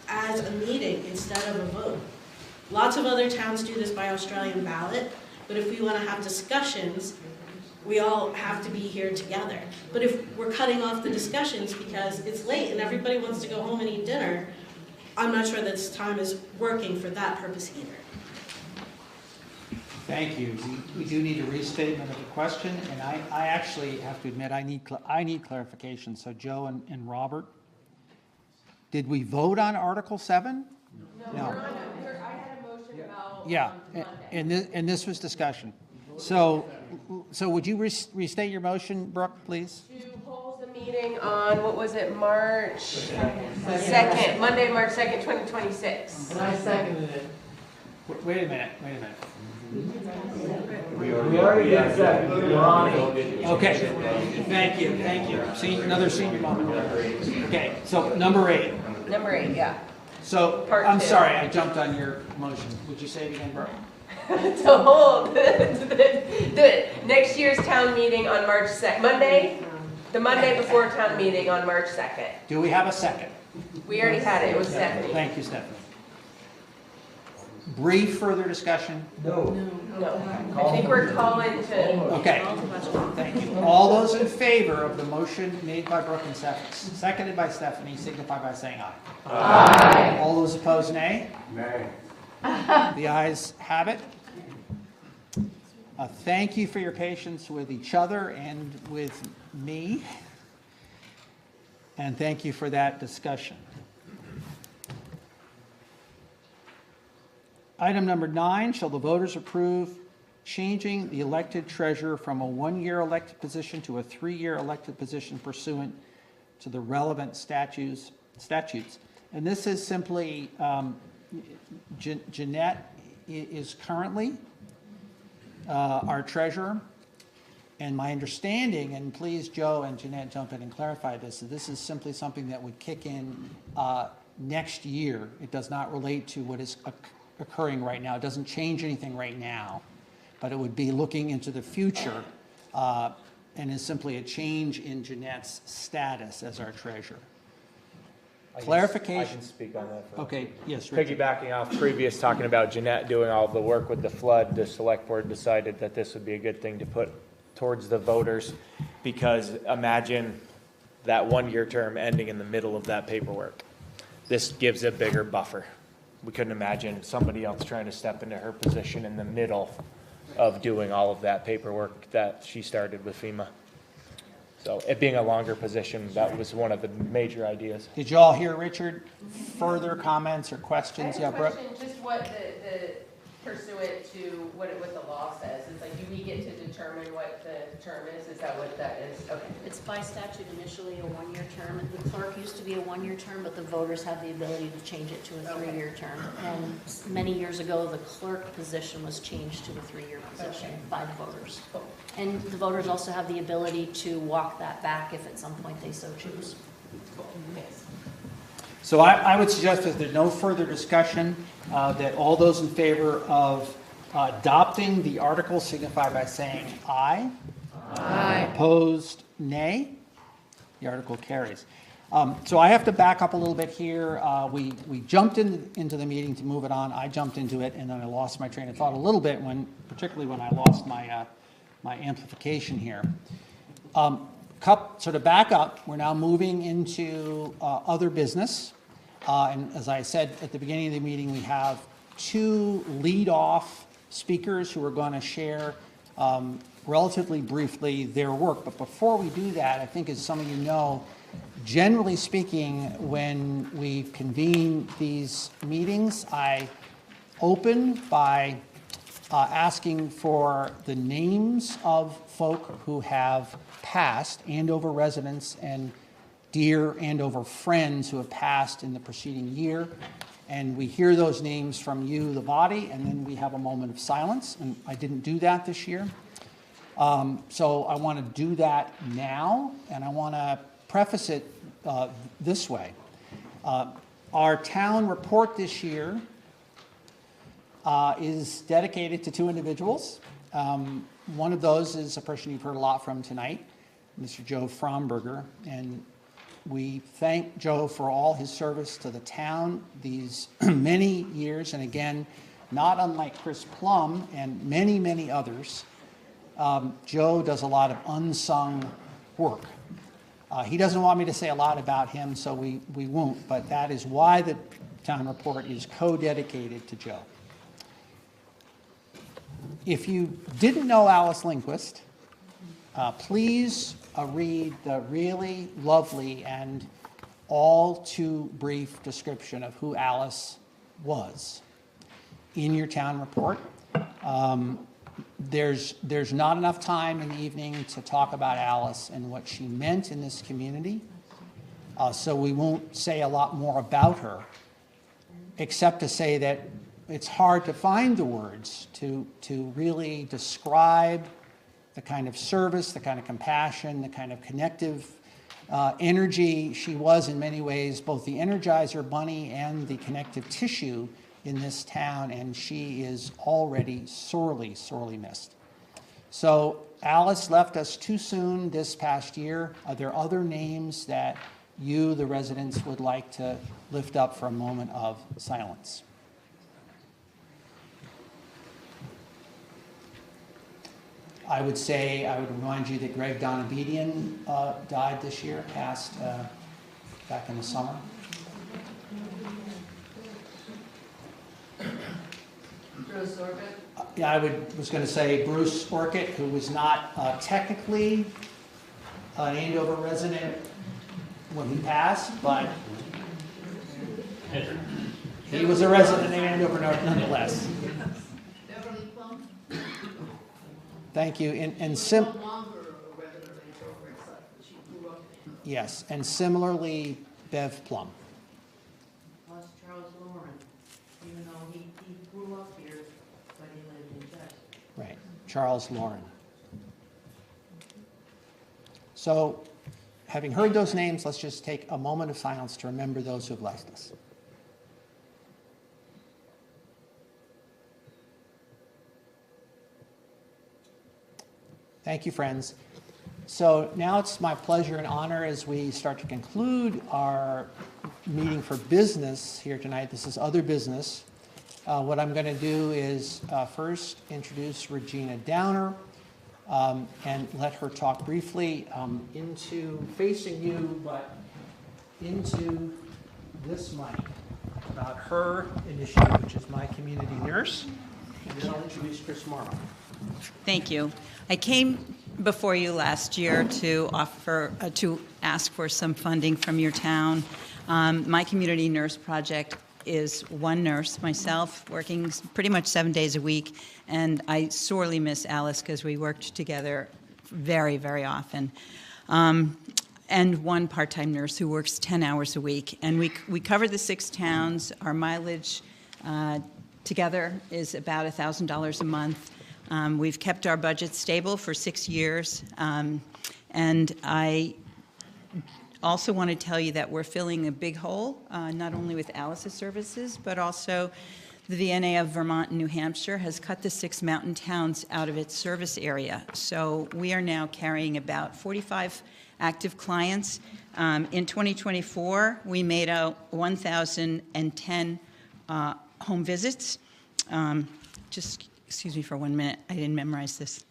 as a meeting instead of a vote. Lots of other towns do this by Australian ballot, but if we want to have discussions, we all have to be here together. But if we're cutting off the discussions because it's late and everybody wants to go home and eat dinner, I'm not sure this time is working for that purpose either. Thank you. We do need a restatement of the question, and I actually have to admit, I need clarification. So Joe and Robert, did we vote on Article 7? No. I had a motion about Yeah, Monday. and this was discussion. So would you restate your motion, Brooke, please? To hold the meeting on, what was it, March 2nd, Monday, March 2nd, 2026. And I seconded it. Wait a minute. We already got a second. We're on it. Okay, thank you. See, another senior moment. Okay, so number 8. Number 8, yeah. So, Part I'm 2. sorry, I jumped on your motion. Would you say it again, Brooke? To hold the next year's town meeting on March 2nd, Monday, the Monday before town meeting on March 2nd. Do we have a second? We already had it, it was Stephanie. Thank you, Stephanie. Brief further discussion? No, I think we're calling to. Okay, thank you. All those in favor of the motion made by Brooke and seconded by Stephanie, signify by saying aye. Aye. All those opposed, nay? Nay. The ayes have it. Thank you for your patience with each other and with me. And thank you for that discussion. Item number 9, shall the voters approve changing the elected treasurer from a 1-year elected position to a 3-year elected position pursuant to the relevant statutes. And this is simply, Jeanette is currently our treasurer. And my understanding, and please Joe and Jeanette jump in and clarify this, that this is simply something that would kick in next year. It does not relate to what is occurring right now. It doesn't change anything right now, but it would be looking into the future and is simply a change in Jeanette's status as our treasurer. Clarification. I can speak on that. Okay, yes, Richard. Piggybacking off previous, talking about Jeanette doing all the work with the flood, the select board decided that this would be a good thing to put towards the voters, because imagine that 1-year term ending in the middle of that paperwork. This gives a bigger buffer. We couldn't imagine somebody else trying to step into her position in the middle of doing all of that paperwork that she started with FEMA. So it being a longer position, that was one of the major ideas. Did you all hear Richard? Further comments or questions? I have a Brooke? question, just what the pursuant to what the law says, it's like, do we get to determine what the term is that what that is? Okay. It's by statute initially a 1-year term, and the clerk used to be a 1-year term, but the voters have the ability to change it to a 3-year term. And many years ago, the clerk position was changed to a 3-year position by the voters. And the voters also have the ability to walk that back if at some point they so choose. So I would suggest that there's no further discussion, that all those in favor of adopting the article signify by saying aye. Aye. Opposed, nay. The article carries. So I have to back up a little bit here. We jumped into the meeting to move it on. I jumped into it, and then I lost my train of thought a little bit, particularly when I lost my amplification here. So to back up, we're now moving into other business. And as I said at the beginning of the meeting, we have 2 lead-off speakers who are going to share relatively briefly their work. But before we do that, I think as some of you know, generally speaking, when we convene these meetings, I open by asking for the names of folk who have passed, Andover residents and dear Andover friends who have passed in the preceding year. And we hear those names from you, the body, and then we have a moment of silence. And I didn't do that this year. So I want to do that now, and I want to preface it this way. Our town report this year is dedicated to 2 individuals. One of those is a person you've heard a lot from tonight, Mr. Joe Fromberger. And We thank Joe for all his service to the town these many years, and again, not unlike Chris Plum and many, many others, Joe does a lot of unsung work. He doesn't want me to say a lot about him, so we won't, but that is why the town report is co-dedicated to Joe. If you didn't know Alice Lindquist, please read the really lovely and all too brief description of who Alice was in your town report. There's not enough time in the evening to talk about Alice and what she meant in this community, so we won't say a lot more about her, except to say that it's hard to find the words to really describe the kind of service, the kind of compassion, the kind of connective energy she was in many ways, both the Energizer Bunny and the connective tissue in this town, and she is already sorely, sorely missed. So Alice left us too soon this past year. Are there other names that you, the residents, would like to lift up for a moment of silence? I would remind you that Greg Donabedian died this year, passed back in the summer. Bruce Orchid? Yeah, I was going to say Bruce Orchid, who was not technically an Andover resident when he passed, but he was a resident of Andover nonetheless. Thank you. Yes, and similarly, Bev Plum. Plus Charles Lauren, even though he grew up here, but he lived in Chester. Right, Charles Lauren. So, having heard those names, let's just take a moment of silence to remember those who have left us. Thank you, friends. So now it's my pleasure and honor as we start to conclude our meeting for business here tonight. This is other business. What I'm going to do is first introduce Regina Downer and let her talk briefly facing you, but into this mic about her initiative, which is My Community Nurse. And then I'll introduce Chris Morrow. Thank you. I came before you last year to ask for some funding from your town. My Community Nurse Project is one nurse, myself, working pretty much 7 days a week, and I sorely miss Alice because we worked together very, very often. And one part-time nurse who works 10 hours a week. And we cover the 6 towns. Our mileage together is about $1,000 a month. We've kept our budget stable for 6 years, and I also want to tell you that we're filling a big hole, not only with Alice's services, but also the VNA of Vermont and New Hampshire has cut the 6 mountain towns out of its service area. So we are now carrying about 45 active clients. In 2024, we made out 1,010 home visits. Excuse me for 1 minute, I didn't memorize this.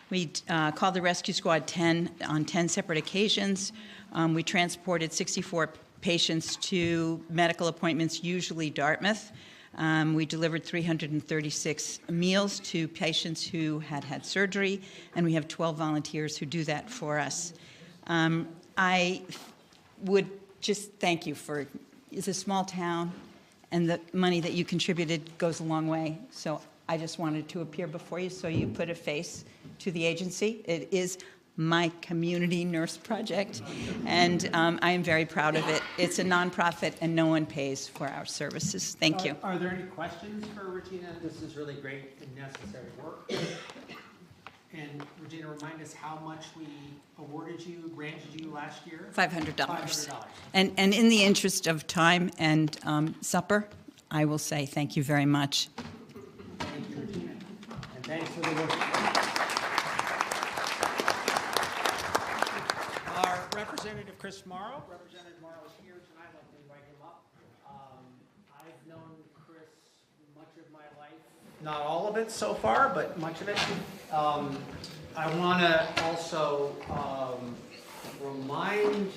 We called the rescue squad on 10 separate occasions. We transported 64 patients to medical appointments, usually Dartmouth. We delivered 336 meals to patients who had surgery, and we have 12 volunteers who do that for us. I would just thank you for, it's a small town, and the money that you contributed goes a long way. So I just wanted to appear before you so you put a face to the agency. It is My Community Nurse Project, and I am very proud of it. It's a nonprofit, and no one pays for our services. Thank you. Are there any questions for Regina? This is really great and necessary work. And Regina, remind us how much we granted you last year? $500. $500. And in the interest of time and supper, I will say thank you very much. Thank you, Regina. And thanks for the work. Our Representative Chris Morrow. Representative Morrow is here tonight. I'd like to invite him up. I've known Chris much of my life. Not all of it so far, but much of it. I want to also remind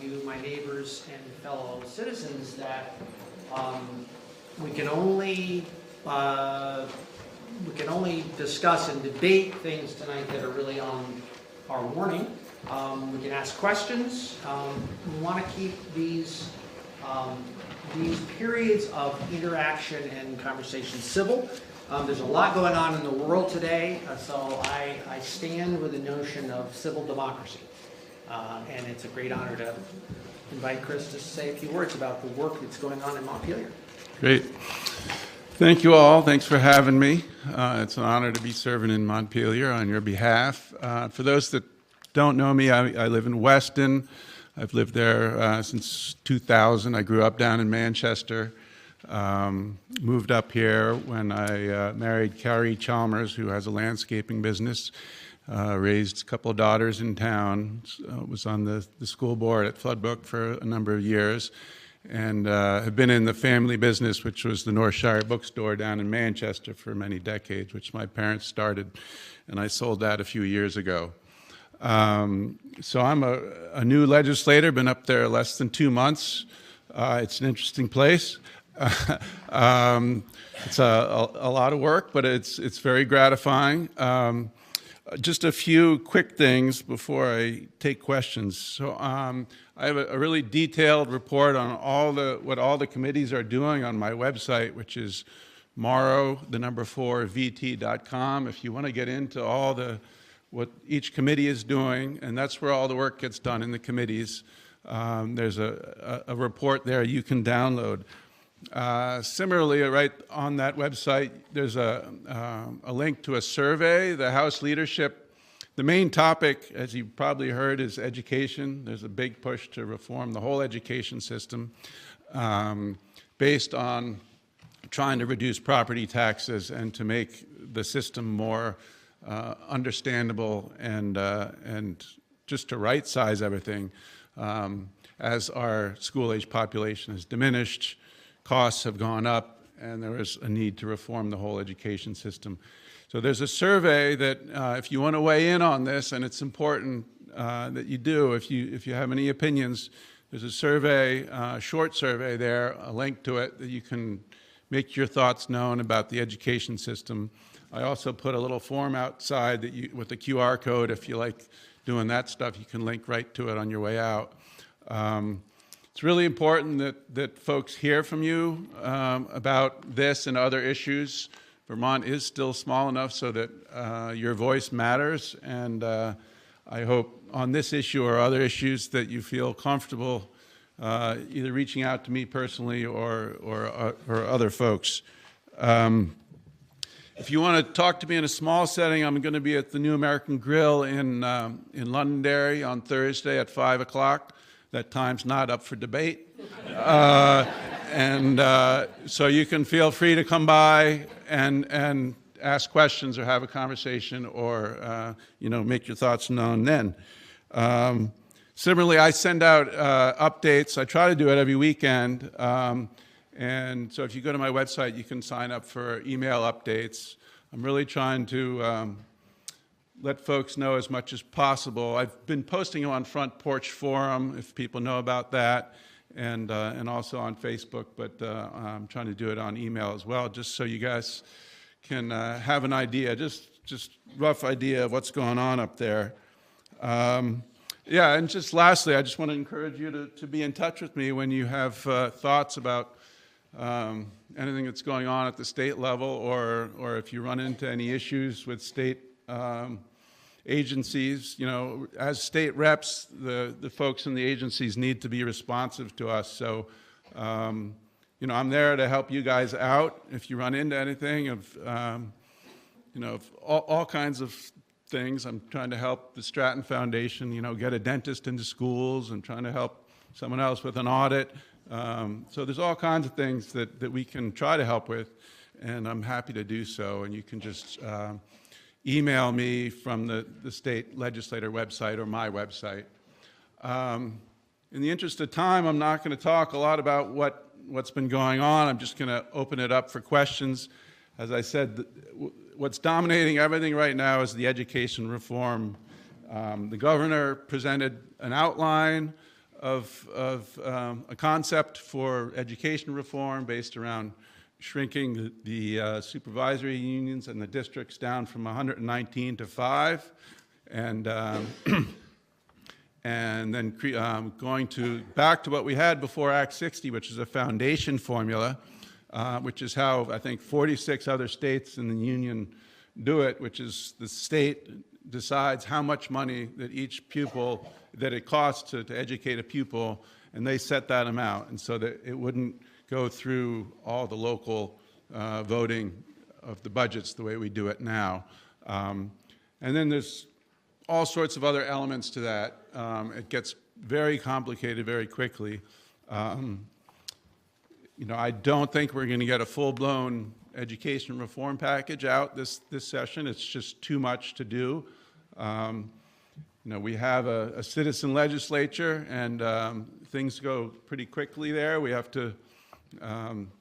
you, my neighbors and fellow citizens, that we can only discuss and debate things tonight that are really on our warning. We can ask questions. We want to keep these periods of interaction and conversation civil. There's a lot going on in the world today, so I stand with the notion of civil democracy. And it's a great honor to invite Chris to say a few words about the work that's going on in Montpelier. Great. Thank you all. Thanks for having me. It's an honor to be serving in Montpelier on your behalf. For those that don't know me, I live in Weston. I've lived there since 2000. I grew up down in Manchester. Moved up here when I married Carrie Chalmers, who has a landscaping business. Raised a couple of daughters in town. Was on the school board at Floodbrook for a number of years. And have been in the family business, which was the North Shire bookstore down in Manchester for many decades, which my parents started, and I sold that a few years ago. So I'm a new legislator, been up there less than 2 months. It's an interesting place. It's a lot of work, but it's very gratifying. Just a few quick things before I take questions. So I have a really detailed report on what all the committees are doing on my website, which is morrow4vt.com. If you want to get into what each committee is doing, and that's where all the work gets done in the committees. There's a report there you can download. Similarly, right on that website, there's a link to a survey. The House leadership, the main topic, as you probably heard, is education. There's a big push to reform the whole education system based on trying to reduce property taxes and to make the system more understandable and just to right-size everything. As our school-age population has diminished, costs have gone up, and there is a need to reform the whole education system. So there's a survey that if you want to weigh in on this, and it's important that you do, if you have any opinions, there's a survey, short survey there, a link to it that you can make your thoughts known about the education system. I also put a little form outside that with the QR code. If you like doing that stuff, you can link right to it on your way out. It's really important that folks hear from you about this and other issues. Vermont is still small enough so that your voice matters, and I hope on this issue or other issues that you feel comfortable either reaching out to me personally or other folks. If you want to talk to me in a small setting, I'm going to be at the New American Grill in Londonderry on Thursday at 5 o'clock. That time's not up for debate. So you can feel free to come by and ask questions or have a conversation or make your thoughts known then. Similarly, I send out updates. I try to do it every weekend. And so if you go to my website, you can sign up for email updates. I'm really trying to let folks know as much as possible. I've been posting them on Front Porch Forum, if people know about that, and also on Facebook, but I'm trying to do it on email as well, just so you guys can have an idea, just rough idea of what's going on up there. Yeah, and just lastly, I just want to encourage you to be in touch with me when you have thoughts about anything that's going on at the state level, or if you run into any issues with state agencies. As state reps, the folks in the agencies need to be responsive to us. So, I'm there to help you guys out if you run into anything of all kinds of things. I'm trying to help the Stratton Foundation, get a dentist into schools, and trying to help someone else with an audit. So there's all kinds of things that we can try to help with, and I'm happy to do so. And you can just email me from the state legislator website or my website. In the interest of time, I'm not going to talk a lot about what's been going on. I'm just going to open it up for questions. As I said, what's dominating everything right now is the education reform. The governor presented an outline of a concept for education reform based around shrinking the supervisory unions and the districts down from 119 to 5, and then going back to what we had before Act 60, which is a foundation formula, which is how I think 46 other states in the union do it, which is the state decides how much money that each pupil, that it costs to educate a pupil, and they set that amount, and so that it wouldn't go through all the local voting of the budgets the way we do it now. And then there's all sorts of other elements to that. It gets very complicated very quickly. You know, I don't think we're going to get a full-blown education reform package out this session. It's just too much to do. You know, we have a citizen legislature, and things go pretty quickly there. We have to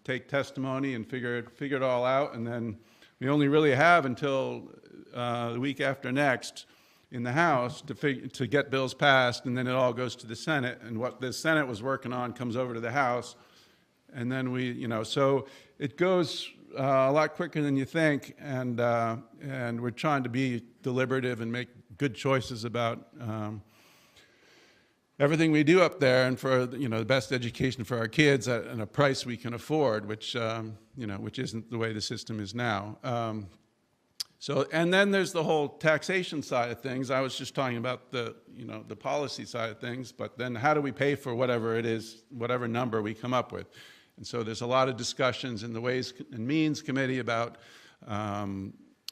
take testimony and figure it all out, and then we only really have until the week after next in the House to get bills passed, and then it all goes to the Senate, and what the Senate was working on comes over to the House, and then so it goes a lot quicker than you think, and we're trying to be deliberative and make good choices about everything we do up there, and for the best education for our kids at a price we can afford, which which isn't the way the system is now. And then there's the whole taxation side of things. I was just talking about the policy side of things, but then how do we pay for whatever it is, whatever number we come up with? And so there's a lot of discussions in the Ways and Means Committee about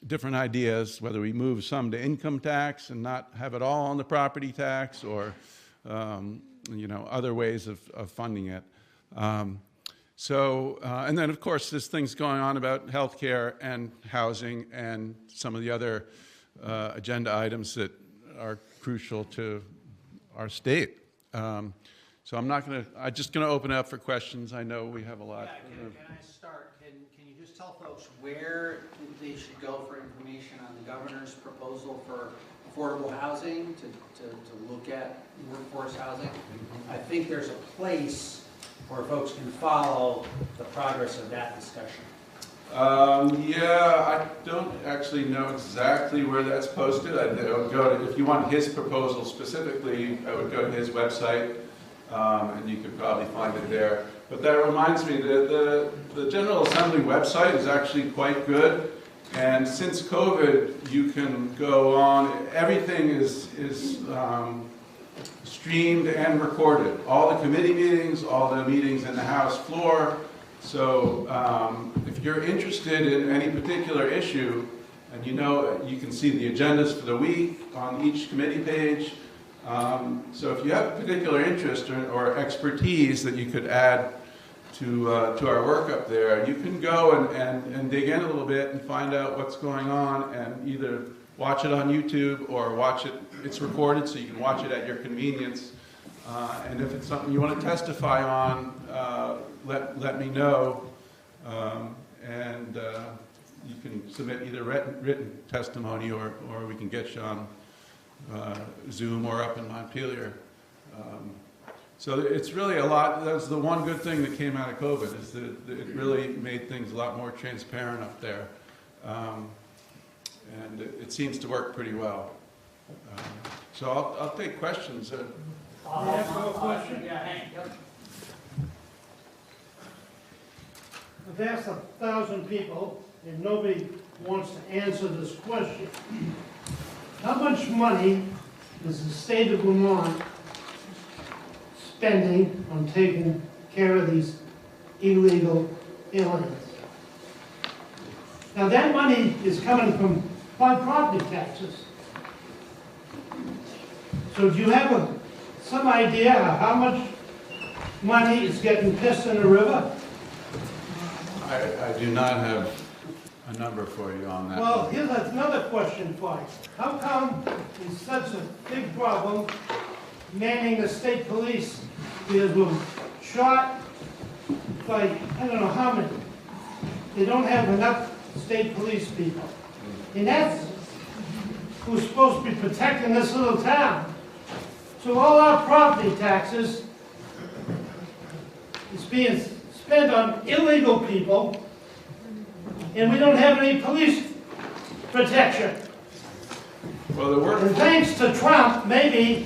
different ideas, whether we move some to income tax and not have it all on the property tax, or other ways of funding it. And then of course there's things going on about healthcare and housing and some of the other agenda items that are crucial to our state. So I'm just going to open it up for questions. I know we have a lot. Yeah, can I start? Can you just tell folks where they should go for information on the governor's proposal for affordable housing, to look at workforce housing? I think there's a place where folks can follow the progress of that discussion. Yeah, I don't actually know exactly where that's posted. I would go to, if you want his proposal specifically, I would go to his website, and you could probably find it there. But that reminds me that the General Assembly website is actually quite good. And since COVID, you can go on, everything is streamed and recorded. All the committee meetings, all the meetings in the House floor. So if you're interested in any particular issue, and you can see the agendas for the week on each committee page. So if you have a particular interest or expertise that you could add to our work up there, you can go and dig in a little bit and find out what's going on, and either watch it on YouTube or watch it. It's recorded, so you can watch it at your convenience. And if it's something you want to testify on, let me know, and you can submit either written testimony or we can get you on Zoom or up in Montpelier. So it's really a lot. That's the one good thing that came out of COVID, is that it really made things a lot more transparent up there. And it seems to work pretty well. So I'll take questions. Question? I've asked 1,000 people, and nobody wants to answer this question. How much money is the state of Vermont spending on taking care of these illegal aliens? Now that money is coming from property taxes. So do you have some idea of how much money is getting pissed in the river? I do not have a number for you on that. Well, here's another question for you. How come it's such a big problem manning the state police. There's been shot by, I don't know how many. They don't have enough state police people. And that's who's supposed to be protecting this little town. So all our property taxes is being spent on illegal people, and we don't have any police protection. Well, and thanks to Trump, maybe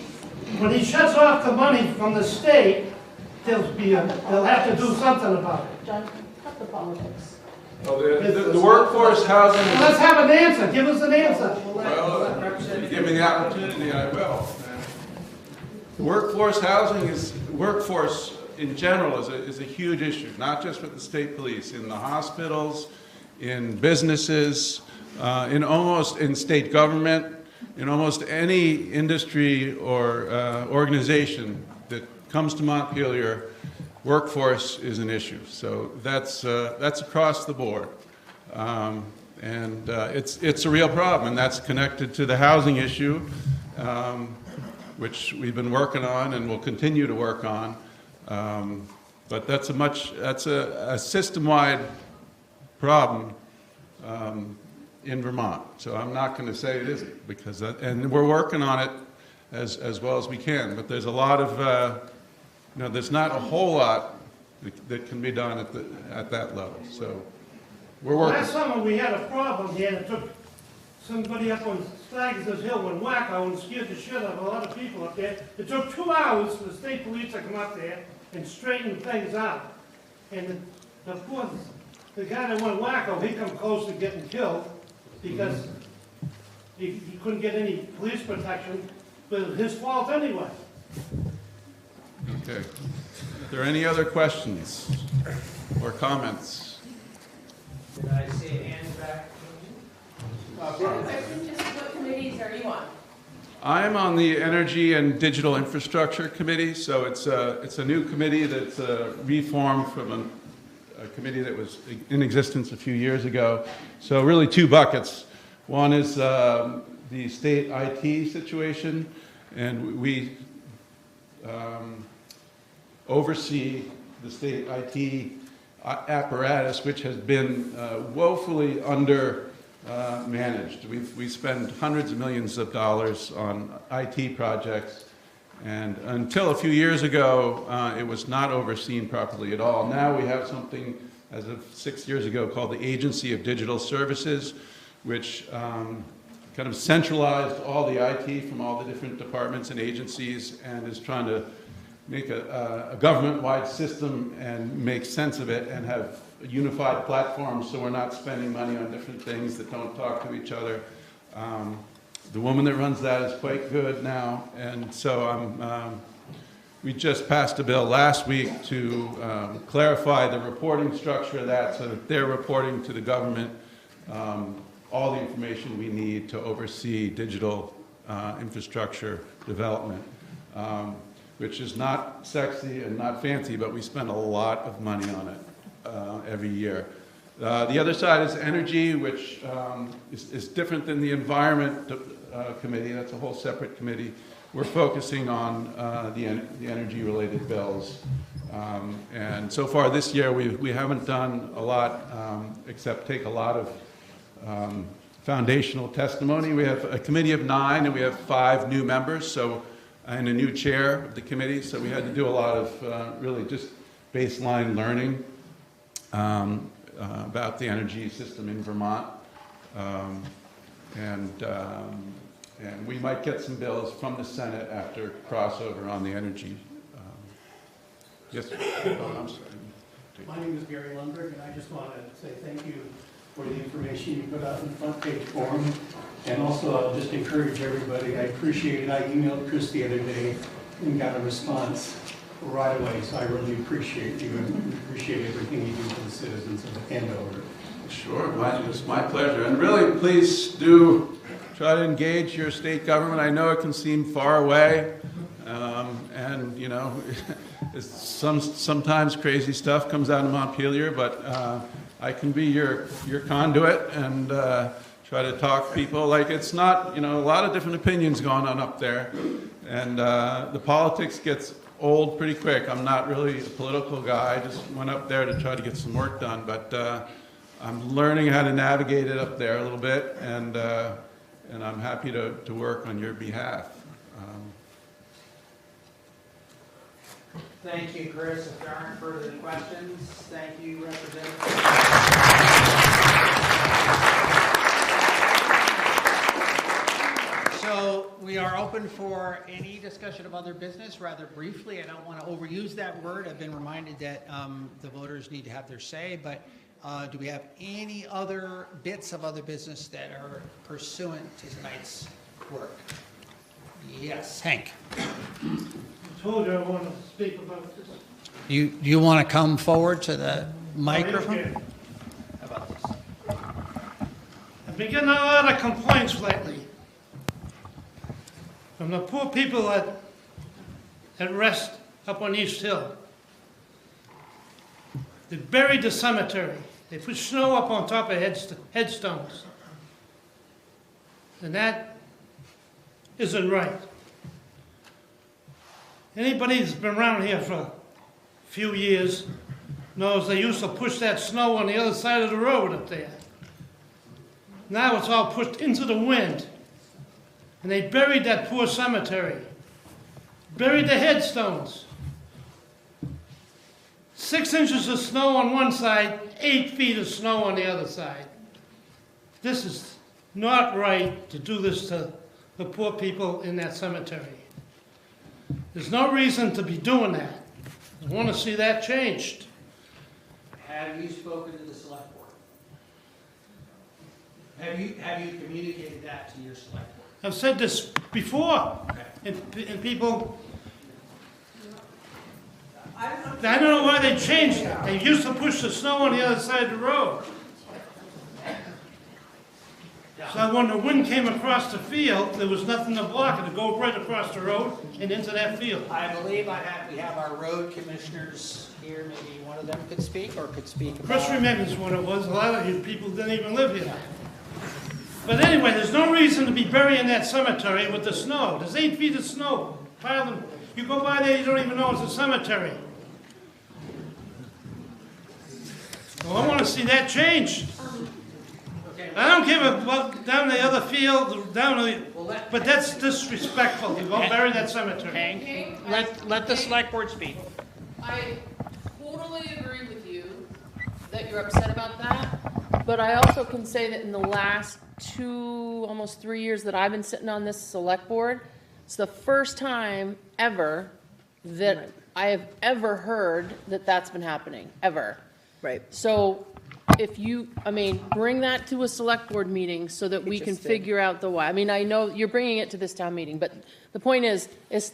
when he shuts off the money from the state, they'll have to do something about it. John, cut the politics. Well, the workforce housing. Well, let's have an answer. Give us an answer. Well, give me the opportunity, I will. The workforce housing workforce in general is a huge issue, not just with the state police, in the hospitals, in businesses, in state government, in almost any industry or organization that comes to Montpelier. Workforce is an issue, so that's across the board, and it's a real problem, and that's connected to the housing issue, which we've been working on and will continue to work on. But that's a system-wide problem in Vermont. So I'm not going to say it isn't, because and we're working on it as well as we can. But there's a lot of there's not a whole lot that can be done at that level. So we're working. Last summer we had a problem here. It took somebody up on Slaggers Hill in Wacko and scared the shit out of a lot of people up there. It took 2 hours for the state police to come up there and straighten things out. And the guy that went Wacko, he come close to getting killed because he couldn't get any police protection, but it was his fault anyway. Okay. Are there any other questions or comments? Did I see hands back? What committees are you on? I'm on the Energy and Digital Infrastructure Committee, so it's a new committee that's reformed from a committee that was in existence a few years ago. So really 2 buckets. One is the state IT situation, and we oversee the state IT apparatus, which has been woefully managed. We spend hundreds of millions of dollars on IT projects, and until a few years ago, it was not overseen properly at all. Now we have something, as of 6 years ago, called the Agency of Digital Services, which kind of centralized all the IT from all the different departments and agencies, and is trying to make a government-wide system and make sense of it and have a unified platform, so we're not spending money on different things that don't talk to each other. The woman that runs that is quite good now, and so we just passed a bill last week to clarify the reporting structure of that, so that they're reporting to the government all the information we need to oversee digital infrastructure development, which is not sexy and not fancy, but we spend a lot of money on it every year. The other side is energy, which is different than the Environment Committee. That's a whole separate committee. We're focusing on the energy-related bills. And so far this year, we haven't done a lot except take a lot of foundational testimony. We have a committee of 9, and we have 5 new members, and a new chair of the committee. So we had to do a lot of really just baseline learning about the energy system in Vermont. And we might get some bills from the Senate after crossover on the energy. Yes, sir. Oh, I'm sorry. My name is Gary Lundberg, and I just want to say thank you for the information you put out in the front page forum. And also, I'll just encourage everybody, I appreciate it. I emailed Chris the other day and got a response right away, so I really appreciate you and appreciate everything you do for the citizens of Andover. Sure, it's my pleasure. And really, please do try to engage your state government. I know it can seem far away, and you know, sometimes crazy stuff comes out of Montpelier, but I can be your conduit and try to talk people. Like, it's not, a lot of different opinions going on up there. And the politics gets old pretty quick. I'm not really a political guy. I just went up there to try to get some work done. But I'm learning how to navigate it up there a little bit. And I'm happy to work on your behalf. Thank you, Chris. If there aren't further questions, thank you, Representative. So we are open for any discussion of other business. Rather briefly, I don't want to overuse that word. I've been reminded that the voters need to have their say, but do we have any other bits of other business that are pursuant to tonight's work? Yes, Hank. I told you I wanted to speak about this. You want to come forward to the microphone? Okay. How about this? I've been getting a lot of complaints lately from the poor people at rest up on East Hill. They buried the cemetery. They put snow up on top of headstones. And that isn't right. Anybody that's been around here for a few years knows they used to push that snow on the other side of the road up there. Now it's all pushed into the wind. And they buried that poor cemetery. Buried the headstones. 6 inches of snow on one side, 8 feet of snow on the other side. This is not right to do this to the poor people in that cemetery. There's no reason to be doing that. I want to see that changed. Have you spoken to the select board? Have you communicated that to your select board? I've said this before, Okay. and people, I don't know why they changed it. They used to push the snow on the other side of the road. So when the wind came across the field, there was nothing to block it, to go right across the road and into that field. I believe we have our road commissioners here. Maybe one of them could speak or could speak about... Chris remembers what it was. A lot of you people didn't even live here. But anyway, there's no reason to be burying that cemetery with the snow. There's 8 feet of snow. You go by there, you don't even know it's a cemetery. Well, I want to see that changed. I don't give a fuck down the other field, but that's disrespectful. You go bury that cemetery. Hank, let the select board speak. I totally agree with you that you're upset about that, but I also can say that in the last almost 3 years that I've been sitting on this select board, it's the first time ever that I have ever heard that that's been happening, ever. Right. So if you, bring that to a select board meeting so that we can figure out the why. I know you're bringing it to this town meeting, but the point is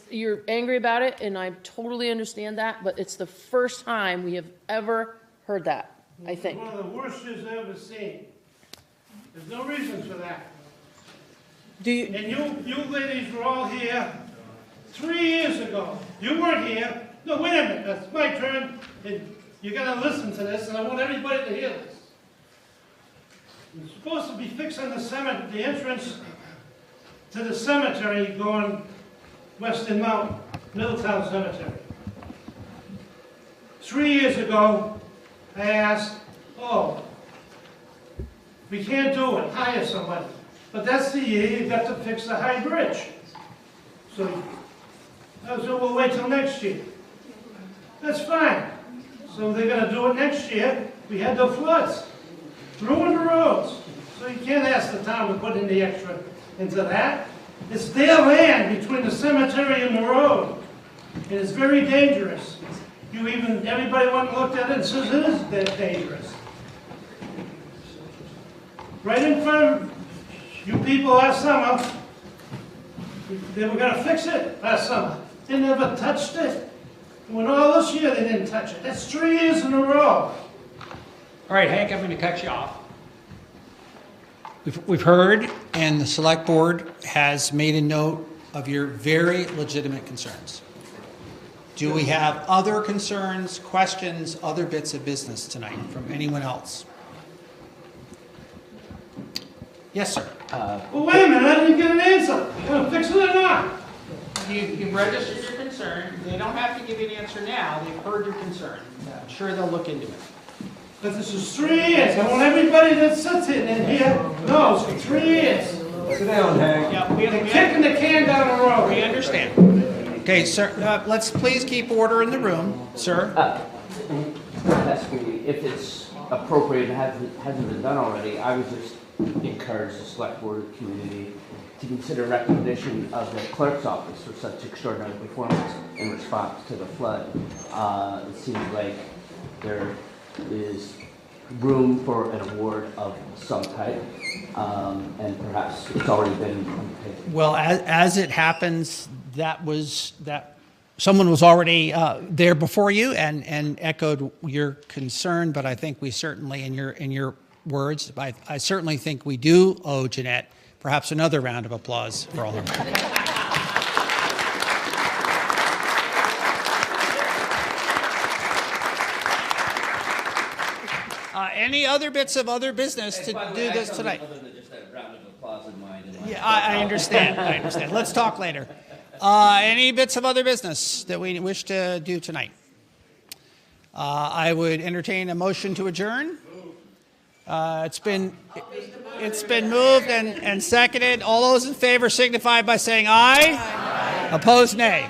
you're angry about it, and I totally understand that, but it's the first time we have ever heard that, I think. One of the worst I've ever seen. There's no reason for that. And you ladies were all here 3 years ago. You weren't here. No, wait a minute. That's my turn. And you got to listen to this, and I want everybody to hear this. You're supposed to be fixing the entrance to the cemetery going Weston Mountain, Middletown Cemetery. 3 years ago, I asked, we can't do it, hire somebody. But that's the year you got to fix the high bridge. So I said, we'll wait till next year. That's fine. So they're going to do it next year. We had the floods, ruined the roads. So you can't ask the town to put in the extra into that. It's their land between the cemetery and the road. And it's very dangerous. Everybody went and looked at it and says it is that dangerous. Right in front of you people last summer, they were going to fix it last summer. They never touched it. And when all this year they didn't touch it. That's 3 years in a row. All right, Hank, I'm going to cut you off. We've heard, and the select board has made a note of your very legitimate concerns. Do we have other concerns, questions, other bits of business tonight from anyone else? Yes, sir. Well, wait a minute, I didn't get an answer. You gonna fix it or not? You registered your concern. They don't have to give you an answer now. They've heard your concern. I'm sure they'll look into it. But this is 3 years. I want everybody that sits in here knows for 3 years. Sit down, Hank. Yeah, They're kicking the can down the road. we understand. Okay, sir, let's please keep order in the room, sir. If it's appropriate and hasn't been done already, I would just encourage the select board community to consider recognition of the clerk's office for such extraordinary performance in response to the flood. It seems like there is room for an award of some type, and perhaps it's already been undertaken. Well, as it happens, someone was already there before you and echoed your concern, but I think we certainly, in your words, I certainly think we do owe Jeanette perhaps another round of applause for all her work. Any other bits of other business to do this tonight? Other than just a round of applause in mind. Yeah, I understand. I understand. Let's talk later. Any bits of other business that we wish to do tonight? I would entertain a motion to adjourn. It's been moved and seconded. All those in favor signify by saying aye. Opposed, nay.